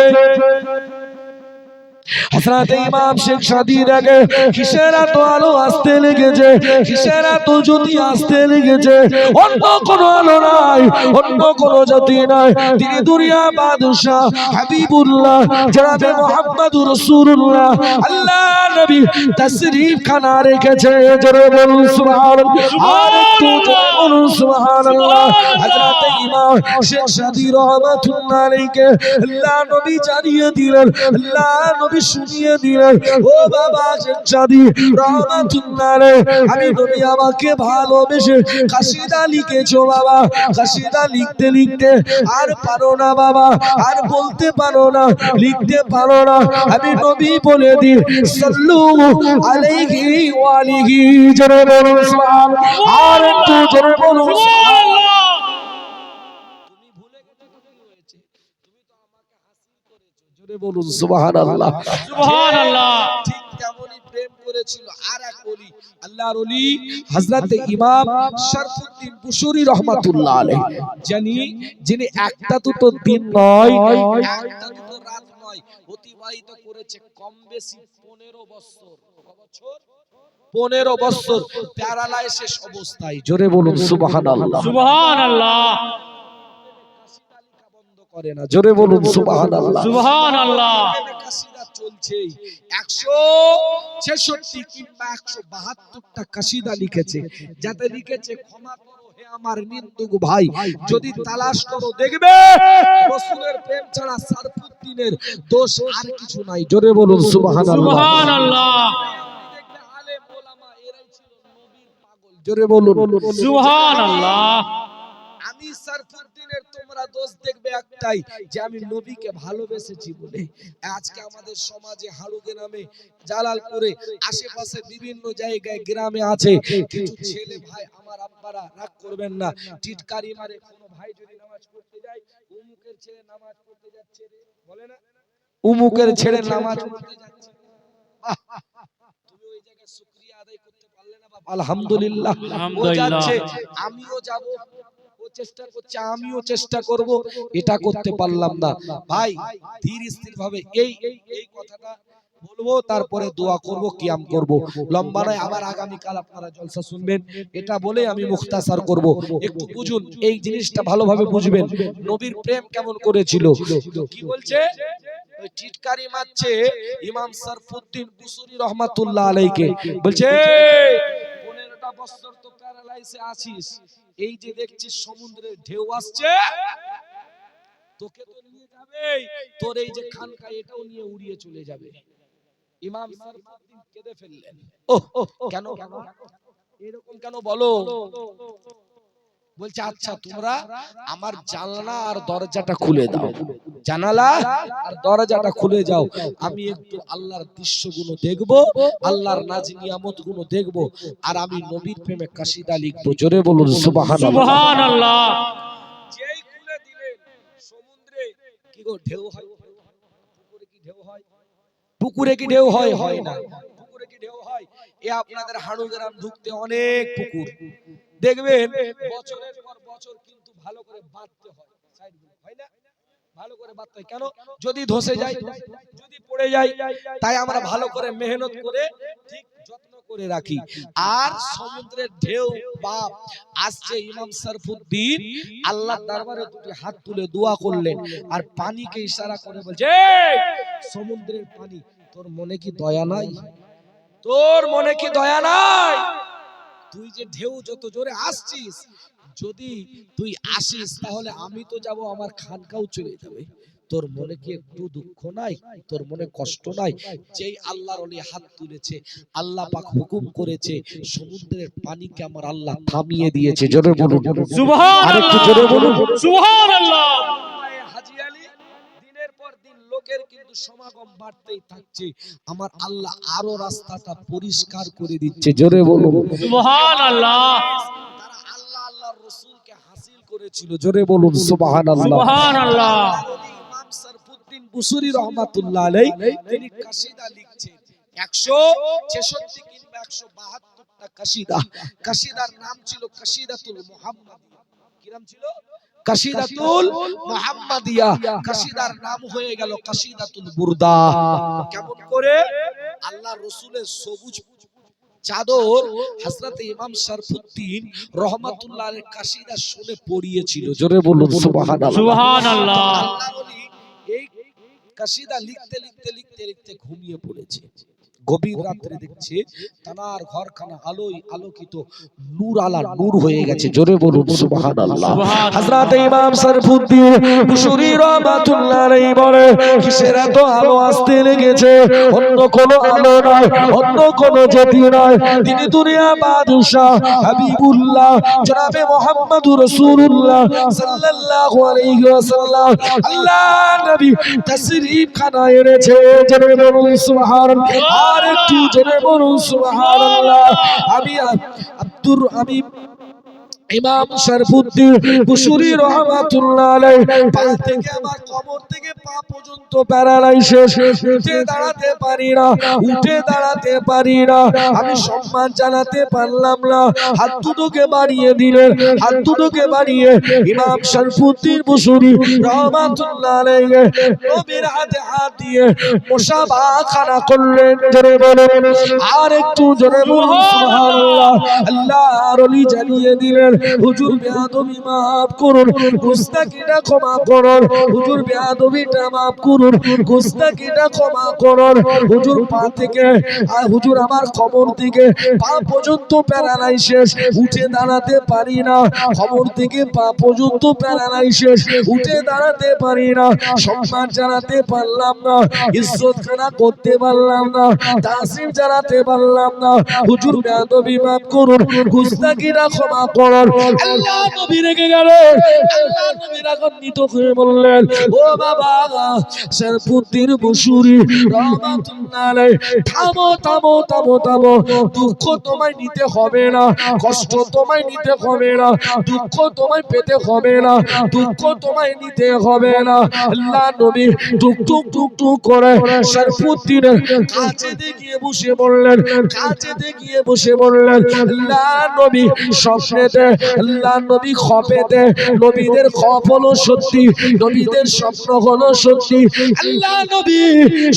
হযরত ইমাম শেখ সাদী দেখে কিসের এত আলো আসতে লেগেছে, কিসের এত জ্যোতি আসতে লেগেছে। অন্য কোনো আলো নাই, অন্য কোনো জ্যোতি নাই। তিনি দুনিয়া বাদশাহ হাবিবুল্লাহ জনাবে মুহাম্মদুর রাসূলুল্লাহ আল্লাহ নবী তাশরীফ খানা রেখেছে। জোরে বলুন সুবহানাল্লাহ। আর একটু জোরে বলুন সুবহানাল্লাহ। হযরত ইমাম শেখ সাদী রহমাতুল্লাহ আলাইহি আল্লাহ নবী জানিয়ে দিলেন, আল্লাহ নবী শুনিয়ে দিলেন, ও বাবা শেখ সাদী রহমাতুল্লাহ আলাইহি, আমি নবী আমাকে ভালোবেসে কাসিদা লিখেছো বাবা। কাসিদা লিখতে লিখতে আর পারো না বাবা, আর বলতে পারো না, লিখতে পারো না। আমি নবী বলে দিই সাল্লু আলাইহি ওয়া আলিহি। জোরে বলুন সুবহানাল্লাহ। আর একটু জোরে বলুন সুবহানাল্লাহ। তুমি ভুলে গেছো তো কি হয়েছে, তুমি তো আমাকে হাসিল করেছো। জোরে বলুন সুবহানাল্লাহ। সুবহানাল্লাহ। ঠিক তেমনই প্রেম করেছিল আর এক ওলি, আল্লাহর ওলি হযরত ইমাম শরফুদ্দীন বুশরি রহমাতুল্লাহ আলাইহি, যিনি একটা দুটো দিন নয়, একটা দুটো রাত নয়, অতিবাহিত করেছে কম বেশি 15 বছর। কত বছর? 15 বছর প্যারালাইসিস অবস্থায়। জোরে বলুন সুবহানাল্লাহ। সুবহানাল্লাহ। করে না, জোরে বলুন সুবহানাল্লাহ। সুবহানাল্লাহ। কাসিদা চলছে 166 কিংবা 172টা কাসিদা লিখেছে, যাতে লিখেছে ক্ষমা করো হে আমার নিন্দুক ভাই, যদি তালাশ করো দেখবে রাসূলের প্রেম ছাড়া শরফুদ্দীনের দোষ আর কিছু নাই। জোরে বলুন সুবহানাল্লাহ। সুবহানাল্লাহ। দেখবে আলেম ওলামা এরাই ছিল নবীর পাগল। জোরে বলুন সুবহানাল্লাহ। আমি সারফুদ্দিনের তোমরা দোষ দেখবে একটাই, যে আমি নবীকে ভালোবেসেছি বলে। আজকে আমাদের সমাজে হাড়ুগে নামে জালালপুরে আশেপাশে বিভিন্ন জায়গায় গ্রামে আছে কিছু ছেলে ভাই, আমার আব্বারা রাগ করবেন না, টিটকারি মারে। কোনো ভাই যদি নামাজ পড়তে যায়, উমুকের ছেলে নামাজ পড়তে যাচ্ছে রে, বলে না উমুকের ছেলে নামাজ পড়তে যাচ্ছে। বাহ, তুমি ওই জায়গায় শুকরিয়া আদায় করতে পারলে না বাবা? আলহামদুলিল্লাহ। ও আলহামদুলিল্লাহ। যাচ্ছে, আমিও যাব, ও চেষ্টা করছে, আমিও চেষ্টা করব, এটা করতে পারলাম না। ভাই ধীর স্থির ভাবে এই এই কথাটা বলবো, তারপরে দোয়া করব, কিয়াম করব। লম্বা নয়, আবার আগামী কাল আপনারা জলসা শুনবেন। এটা বলে আমি মুখতাসার করব। একটু বুঝুন, এই জিনিসটা ভালোভাবে বুঝবেন। নবীর প্রেম কেমন করেছিল। কি বলছে? ওই টিটকারি মারছে ইমাম সারফুদ্দিন বুসুরি রহমাতুল্লাহ আলাইকে। বলছে 15টা বছর তো প্যারালাইসে আছিস, এই যে দেখছিস সমুদ্রের ঢেউ আসছে, তোকে তো নিয়ে যাবে, তোর এই যে খানকা এটাও নিয়ে উড়িয়ে চলে যাবে। ইমাম সারফুদ্দিন কেঁদে ফেললেন। ওহ, কেন কেন এরকম কেন বলো? বলছে আচ্ছা তোমরা আমার জানালা আর দরজাটা খুলে দাও, জানালা আর দরজাটা খুলে যাও, আমি একটু আল্লাহর দৃশ্যগুলো দেখব, আল্লাহর নাজ নিয়ামত গুলো দেখব, আর আমি নবীর প্রেমে কাসিদা লিখবো। জোরে বলুন সুবহানাল্লাহ। সুবহানাল্লাহ। যেই খুলে দিলেন, সমুদ্রে কি গো ঢেউ হয়? পুকুরে কি ঢেউ হয়? পুকুরে কি ঢেউ হয়? হয় না। পুকুরে কি ঢেউ হয়? এ আপনাদের হাড়ু গ্রাম ঢুকতে অনেক পুকুর দেখবেন, বছরের পর বছর কিন্তু ভালো করে বাঁধতে হয়, সাইডগুলো হয় না, ভালো করে বাঁধতে হয়। কেন? যদি ধসে যায়, যদি পড়ে যায়, তাই আমরা ভালো করে মেহনত করে ঠিক যত্ন করে রাখি। আর সমুদ্রের ঢেউ বাপ আসছে, ইমাম সারফুদ্দিন আল্লাহর দরবারে দুটি হাত তুলে দোয়া করলেন, আর পানিকে ইশারা করে বলছে, এই সমুদ্রের পানি, তোর মনে কি দয়া নাই? তোর মনে কি দয়া নাই? তুই যে ঢেউ যত জোরে আসছিস, যদি তুই আসিস তাহলে আমি তো যাব, আমার খানকাও চলে যাবে। তোর মনে কি একটু দুঃখ নাই? তোর মনে কষ্ট নাই? যেই আল্লাহর ওলি হাত তুলেছে, আল্লাহ পাক হুকুম করেছে, সমুদ্রের পানিকে আমার আল্লাহ থামিয়ে দিয়েছে। জোরে বলুন আরেকটু জোরে বলুন সুবহানাল্লাহ। হাজী আলী, দিনের পর দিন লোকের কিন্তু সমাগম বাড়তেই থাকছে, আমার আল্লাহ আরো রাস্তাটা পরিষ্কার করে দিচ্ছে। জোরে বলুন সুবহানাল্লাহ। তারা আল্লাহ আল্লাহর রাসূলকে হাসিল করেছিল। জোরে বলুন সুবহানাল্লাহ। সুবহানাল্লাহ। ইমাম সারফুদ্দিন বুসুরি রাহমাতুল্লাহ আলাইহি তিনি কাসিদা লিখছেন 166 কিংবা 172টা কাসিদা। কাসিদার নাম ছিল কাসিদাতুল মুহাম্মাদিয়া। কি নাম ছিল? কাসিদাতুল মুহাম্মাদিয়া। কাসিদার নাম হয়ে গেল কাসিদাতুল বুরদা। কেমন করে? আল্লাহর রাসূলের সবুজ চাদর হযরত ইমাম শরফুদ্দীন রহমাতুল্লাহ আলাইহির কাসিদা শুনে পড়িয়েছিল। জোরে বলুন সুবহানাল্লাহ। সুবহানাল্লাহ। আল্লাহর ওলি এই কাসিদা লিখতে লিখতে লিখতে লিখতে ঘুমিয়ে পড়েছে। গভীর রাত্রে দেখছে তানার ঘরখানা আলোয় আলোকিত, নূর আলা নূর হয়ে গেছে। জোরে বলুন সুবহানাল্লাহ। হযরত ইমাম শরফুদ্দীন বুশরি রাহমাতুল্লাহ আলাইহি বলে, কিসের এত আলো আসতে লেগেছে? অন্য কোনো আলো নয়, অন্য কোনো জ্যোতি নয়, তিনি দুনিয়া বাদশাহ হাবিবুল্লাহ জনাবে মুহাম্মদুর রাসূলুল্লাহ সাল্লাল্লাহু আলাইহি ওয়াসাল্লাম আল্লাহ নবী তাশরীফ খানা এনেছে। জোরে বলুন সুবহানাল্লাহ। আর একটু জোরে বলুন সুবহানাল্লাহ। আমি ইমাম শরফুদ্দীন বুশরি রাহমাতুল্লাহ আলাইহি পা থেকে আমার কবর থেকে পা পর্যন্ত প্যারালাইসিস, উঠে দাঁড়াতে পারি না, উঠে দাঁড়াতে পারি না, আমি সম্মান জানাতে পারলাম না। হাত দুটোকে বাড়িয়ে দিলেন, হাত দুটোকে বাড়িয়ে ইমাম শরফুদ্দীন বুশরি রাহমাতুল্লাহ আলাইহি নবীর হাতে হাত দিয়ে মুসাফাখানা করলেন। জোরে বলুন আর একটু জোরে বলুন সুবহানাল্লাহ। আল্লাহর ওলি জানিয়ে দিলেন, হুজুর বেয়াদবি মাফ করুন, গুস্তাখিটা ক্ষমা করুন, হুজুর বেয়াদবিটা মাফ করুন, গুস্তাখিটা ক্ষমা করুন। হুজুর পা থেকে আর হুজুর আমার কবর থেকে পা পর্যন্ত প্যারালাইসিস, উঠে দাঁড়াতে পারি না। কবর থেকে পা পর্যন্ত প্যারালাইসিস, উঠে দাঁড়াতে পারি না। সম্মান জানাতে পারলাম না, ইজ্জত খানা করতে পারলাম না, তাসিম জানাতে পারলাম না। হুজুর বেয়াদবি মাফ করুন, গুস্তাখিটা ক্ষমা করুন। আল্লাহ নবী রেগে গেলেন। আল্লাহ নবী রাগান্বিত হয়ে বললেন, ও বাবা শরফুদ্দীন বসুরি রহমাতুল্লাহ আলাইহি, থামো থামো থামো থামো। দুঃখ তোমায় নিতে হবে না, কষ্ট তোমায় নিতে হবে না, দুঃখ তোমায় পেতে হবে না, দুঃখ তোমায় নিতে হবে না। আল্লাহ নবী টুক টুক টুক টুক করে শরফুদ্দীনের কাছে গিয়ে বসে বললেন, কাছে গিয়ে বসে বললেন, আল্লাহ নবী স্বপ্নেতে, আল্লাহ নবী খপেতে, নবীদের খপ হলো সত্যি, নবীদের স্বপ্ন হলো সত্যি। আল্লাহ নবী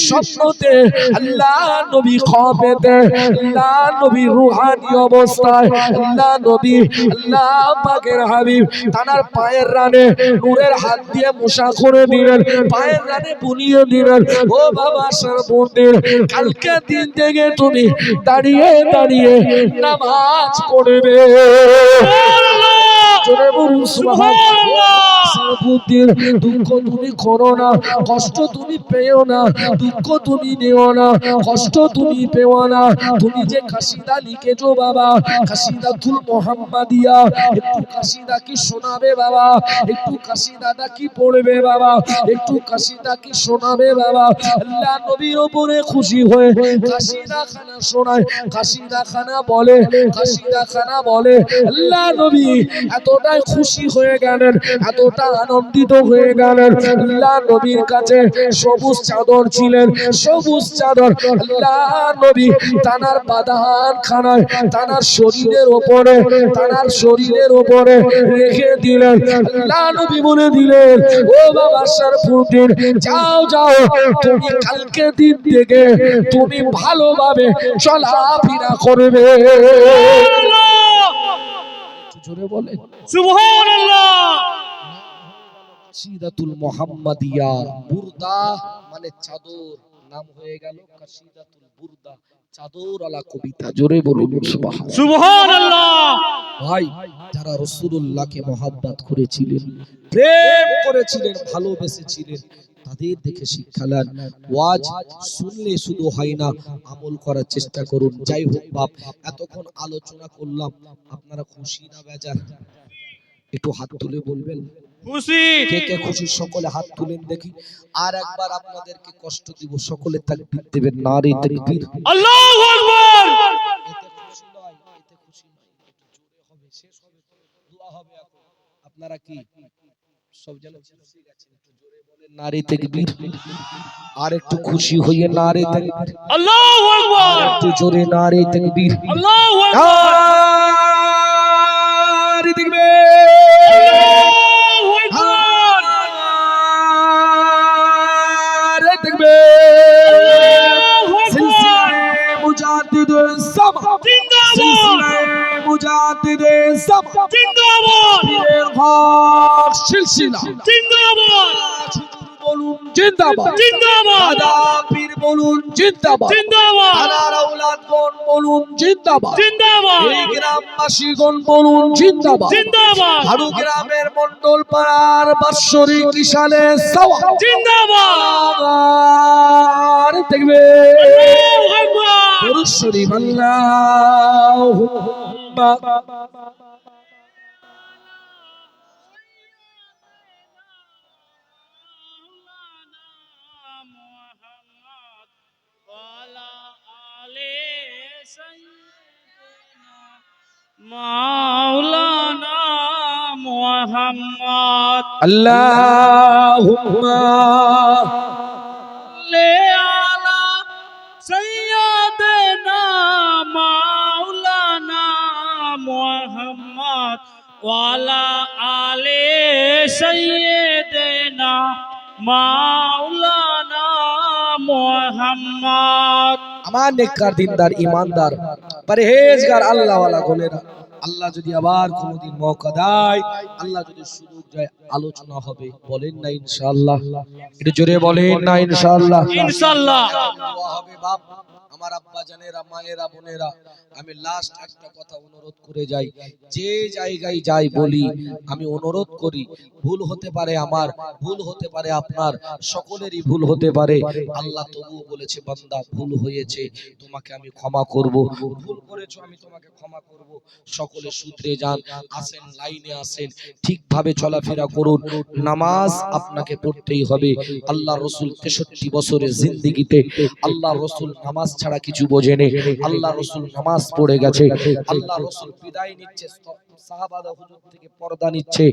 স্বপ্নতে, আল্লাহ নবী খপেতে, আল্লাহ নবী রুহানি অবস্থায়, আল্লাহ নবী আল্লাহ পাকের হাবিব তানার পায়ের রানে নূরের হাত দিয়ে মুসা করে দিলেন, পায়ের রানে বুলিয়ে দিলেন। ও বাবা শরফুদ্দীন, কালকে দিন থেকে তুমি দাঁড়িয়ে দাঁড়িয়ে নামাজ পড়বে। জোরে বলুন সুবহানাল্লাহ। শরফুদ্দীন, দুঃখ তুমি করো না, কষ্ট তুমি পেও না, দুঃখ তুমি নিও না, কষ্ট তুমি পেও না। তুমি যে কাসিদা লিখেছো বাবা, কাসিদাতুল মুহাম্মাদিয়া, একটু কাসিদা কি শোনাবে বাবা, একটু কাসিদাটা কি পড়বে বাবা, একটু কাসিদা কি শোনাবে বাবা। আল্লাহ নবীর উপরে খুশি হয়ে কাসিদা খানা শোনায়, কাসিদা খানা বলে, কাসিদা খানা বলে। আল্লাহ নবী এতটাই খুশি হয়ে গেলেন, এতটা আনন্দিত হয়ে গেলেন। আল্লাহ নবীর কাছে সবুজ চাদর ছিলেন, সবুজ চাদর আল্লাহ নবী তানার বাদান খানায়, তানার শরীরের উপরে, তানার শরীরের উপরে রেখে দিলেন। আল্লাহ নবী বলে দিলেন, ও বাবা শরফুদ্দীন, যাও যাও, তুমি কালকে দিন থেকে তুমি ভালোভাবে চলাফেরা করবে। জোরে বলে সুবহানাল্লাহ। কাসিদাতুল মুহাম্মাদিয়া, বুরদা মানে চাদর, নাম হয়ে গেল কাসিদাতুল বুরদা, চাদর আলা কবিতা। জোরে বলুন সুবহানাল্লাহ। সুবহানাল্লাহ। ভাই, যারা রাসূলুল্লাহকে মহব্বত করেছিলেন, প্রেম করেছিলেন, ভালোবেসেছিলেন, তাদের দেখে শিক্ষা নেন। ওয়াজ শুনলে শুধু হয় না, আমল করার চেষ্টা করুন। যাই হোক বাপ, এতক্ষণ আলোচনা করলাম, আপনারা খুশি না বেজার? একটু হাত তুলে বলবেন খুশি। কে কে খুশি, সকলে হাত তুলেন দেখি। আর একবার আপনাদেরকে কষ্ট দিব, সকলে তাকবীর দেবেন, নারে তাকবীর। আল্লাহু আকবার। এতে খুশি নয়, এতে খুশি নয়, একটু জোরে হবে, শেষ হবে, দোয়া হবে। এখন আপনারা কি সব যেন খুশি গেছেন, একটু জোরে বলেন নারে তাকবীর। আর একটু খুশি হইয়ে নারে তাকবীর, আল্লাহু আকবার। একটু জোরে নারে তাকবীর, আল্লাহু আকবার। নারে তাকবীর। বলুন জিন্দাবাদ, জিন্দাবাদ। দাদা পীর বলুন জিন্দাবাদ, জিন্দাবাদ। দাদার আওলাদগণ বলুন জিন্দাবাদ, জিন্দাবাদ। এই গ্রামবাসীগণ বলুন জিন্দাবাদ, জিন্দাবাদ। হারু গ্রামের মন্ডল পাড়ার বাৎসরিক কিষানে সওয়াব জিন্দাবাদ। দেখবে। আল্লাহু আকবার। দরুদ শরীফ আল্লাহুম্মা মাওলানা মুহাম্মদ আল্লাহুম্মা লে আলা সাইয়্যিদিনা মাওলানা মুহাম্মদ ওয়ালা আলে সাইয়্যিদিনা মাওলানা মুহাম্মদ। আমার নেককার দিনদার ইমানদার পরহেজগার আল্লাহ ওয়ালা গোলেরা, আল্লাহ যদি আবার কোনোদিন মৌকা দেয়, আল্লাহ যদি সুযোগ দেয়, আলোচনা হবে। বলেন না ইনশাআল্লাহ? একটু জোরে বলেন না ইনশাআল্লাহ? ইনশাআল্লাহ। দোয়া হবে বাপ। আমার আব্বা জানেরা, মায়েরা, বোনেরা, আমি লাস্ট একটা কথা অনুরোধ করে যাই, যে জায়গায় যাই বলি, আমি অনুরোধ করি, ভুল হতে পারে আমার, ভুল হতে পারে আপনার, সকলেরই ভুল হতে পারে। আল্লাহ তবুও বলেছে, বান্দা ভুল হয়েছে, তোমাকে আমি ক্ষমা করব। ভুল করেছো, আমি তোমাকে ক্ষমা করব। সকলে শুধরে যান, আসেন, লাইনে আসেন, ঠিকভাবে চলাফেরা করুন। নামাজ আপনাকে পড়তেই হবে। আল্লাহ রসুল 63 বছরের জিন্দেগিতে আল্লাহ রসুল নামাজ ছাড়া কিছু বোঝেনি। আল্লাহ রসুল নামাজ পড়ে গেছে। আল্লাহ রসুল বিদায় নিচ্ছে, সাহাবারা হুজুর থেকে পর্দা নিচ্ছে।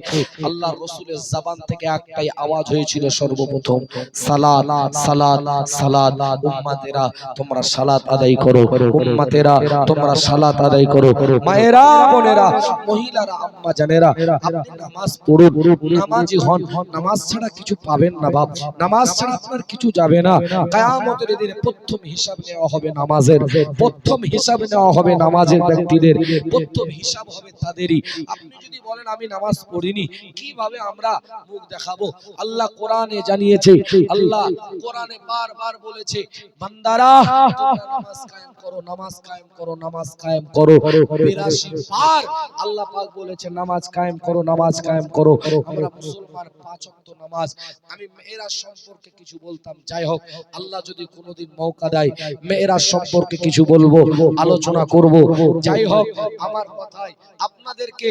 আল্লাহ রসুলের জবান থেকে একটাই আওয়াজ হয়েছিল সর্বপ্রথম, সালাত, সালাত, সালাত। উম্মতেরা তোমরা সালাত আদায় করো, উম্মতেরা তোমরা সালাত আদায় করো। মায়েরা, বোনেরা, মহিলারা, আম্মা জানেরা, আপনি নামাজ পড়ুন, নামাজি হন। নামাজ ছাড়া কিছু পাবেন না বাপ, নামাজ ছাড়া আপনার কিছু যাবে না। কিয়ামতের দিনে প্রথম হিসাব নেওয়া হবে নামাজের, প্রথম হিসাব নেওয়া হবে নামাজের ব্যক্তিদের, প্রথম হিসাব হবে তাদেরই। আপনি যদি বলেন আমি নামাজ পড়িনি, কিভাবে আমরা মুখ দেখাবো? আল্লাহ কোরআনে জানিয়েছে, আল্লাহ কোরআনে বারবার বলেছে, বান্দারা তোমরা নামাজ কায়েম করো, নামাজ কায়েম করো, নামাজ কায়েম করো। 82 বার আল্লাহ পাক বলেছে নামাজ কায়েম করো, নামাজ কায়েম করো। আমরা মুসলমান 5 ওয়াক্ত নামাজ। আমি মেয়েরাজ সম্পর্কে কিছু বলতাম, যাই হোক, আল্লাহ যদি কোনোদিন মৌকা দেয় মেয়েরাজ সম্পর্কে কিছু বলবো, আলোচনা করব। যাই হোক, আমার কথাই আপনাদেরকে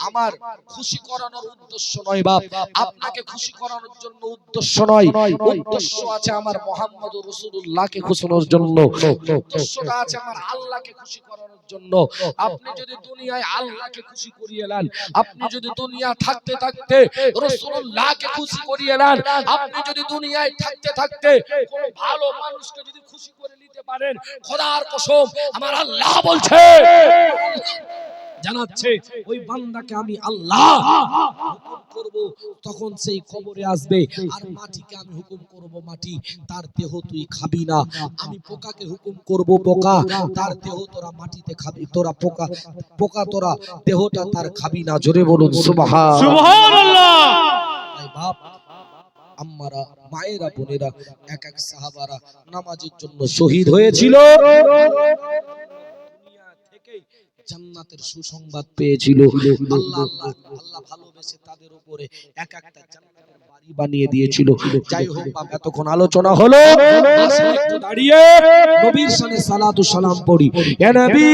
আমার খুশি করানোর উদ্দেশ্য নয় বাপ, আপনাকে খুশি করানোর জন্য উদ্দেশ্য নয়। উদ্দেশ্য আছে আমার মুহাম্মদুর রাসূলুল্লাহকে খুশি করানোর জন্য, উদ্দেশ্যটা আছে আমার আল্লাহকে খুশি করানোর জন্য। আপনি যদি দুনিয়ায় আল্লাহকে খুশি করিয়ে নেন, আপনি যদি দুনিয়া থাকতে থাকতে রাসূলুল্লাহকে খুশি করিয়ে নেন, আপনি যদি দুনিয়ায় থাকতে থাকতে কোন ভালো মানুষকে যদি খুশি করে নিতে পারেন, খোদার কসম আমার আল্লাহ বলছে, জানাচ্ছে, ওই বান্দাকে আমি আল্লাহ হুকুম করব, তখন সেই কবরে আসবে, আর মাটিকে আমি হুকুম করব, মাটি তার দেহ তুই খাবি না। আমি পোকাকে হুকুম করব, পোকা তার দেহ তোরা মাটিতে খাবি, তোরা পোকা, পোকা তোরা দেহটা তার খাবি না। জোরে বলুন সুবহান সুবহানাল্লাহ। তাই বাপ, আম্মারা, মায়েরা, বোনেরা, এক এক সাহাবারা নামাজের জন্য শহীদ হয়েছিল, দুনিয়া থেকেই জান্নাতের সুসংবাদ পেয়েছিল। আল্লাহ আল্লাহ আল্লাহ ভালোবেসে তাদের উপরে এক একটা জান্নাতের বাড়ি বানিয়ে দিয়েছিল। যাই হোক বাপ, এতক্ষণ আলোচনা হলো, আসেন একটু দাঁড়িয়ে নবীর শানে সালাতু সালাম পড়ি। ইয়া নবী